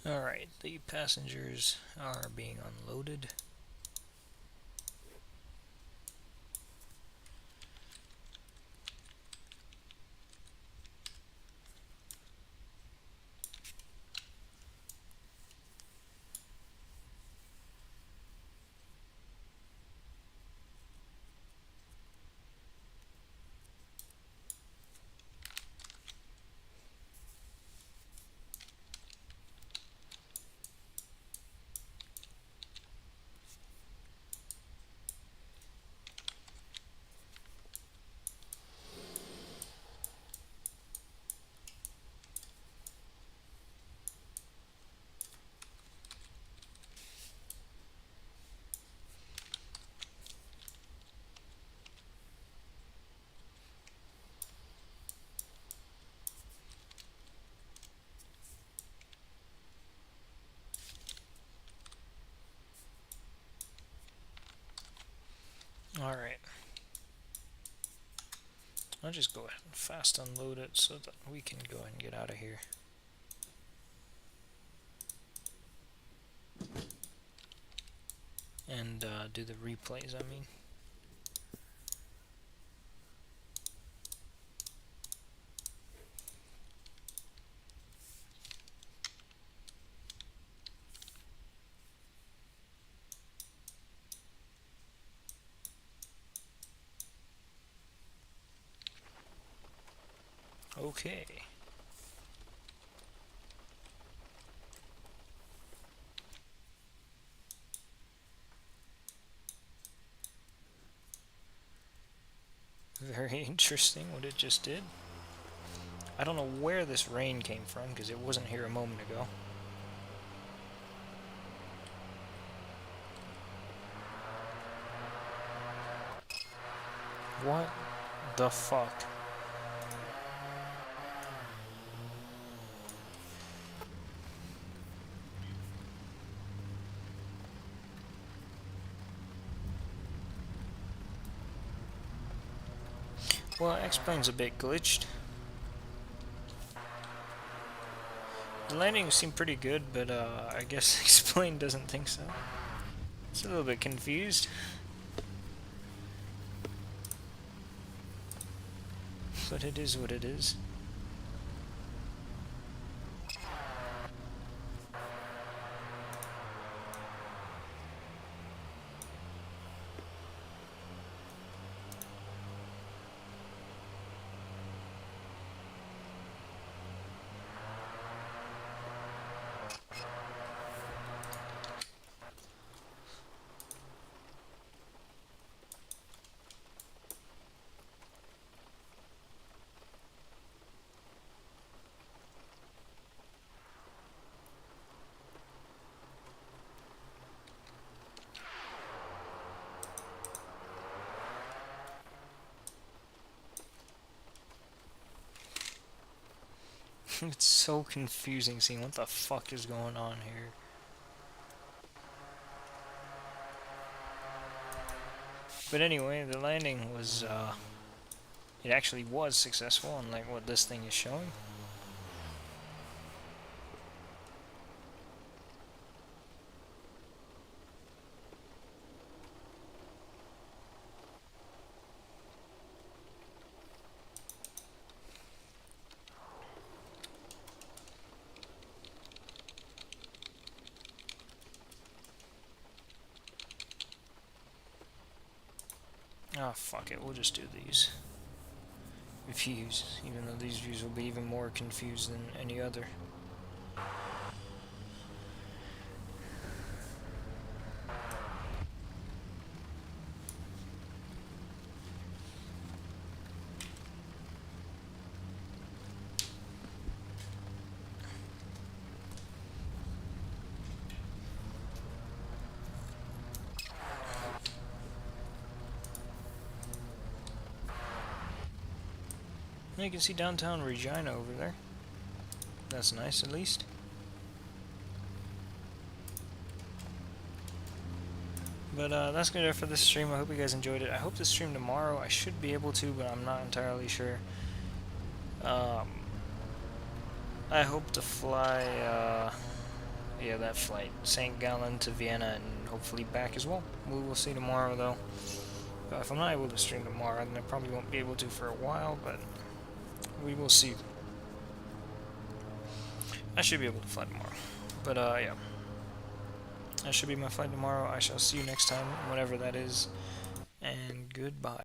Alright, the passengers are being unloaded. Alright. I'll just go ahead and fast unload it so that we can go ahead and get out of here. And do the replays, I mean. Okay. Very interesting what it just did. I don't know where this rain came from because it wasn't here a moment ago. What the fuck? Well, X-Plane's a bit glitched. The landing seemed pretty good, but I guess X-Plane doesn't think so. It's a little bit confused. But it is what it is. It's so confusing seeing what the fuck is going on here. But anyway, the landing was, it actually was successful, unlike what this thing is showing. Ah, fuck it, we'll just do these views, even though these views will be even more confused than any other. And you can see downtown Regina over there. That's nice, at least. But that's gonna do it for this stream. I hope you guys enjoyed it. I hope to stream tomorrow. I should be able to, but I'm not entirely sure. I hope to fly, yeah, that flight, St. Gallen to Vienna, and hopefully back as well. We will see tomorrow, though. If I'm not able to stream tomorrow, then I probably won't be able to for a while, but we will see. I should be able to fly tomorrow. But, yeah. That should be my flight tomorrow. I shall see you next time, whatever that is. And goodbye.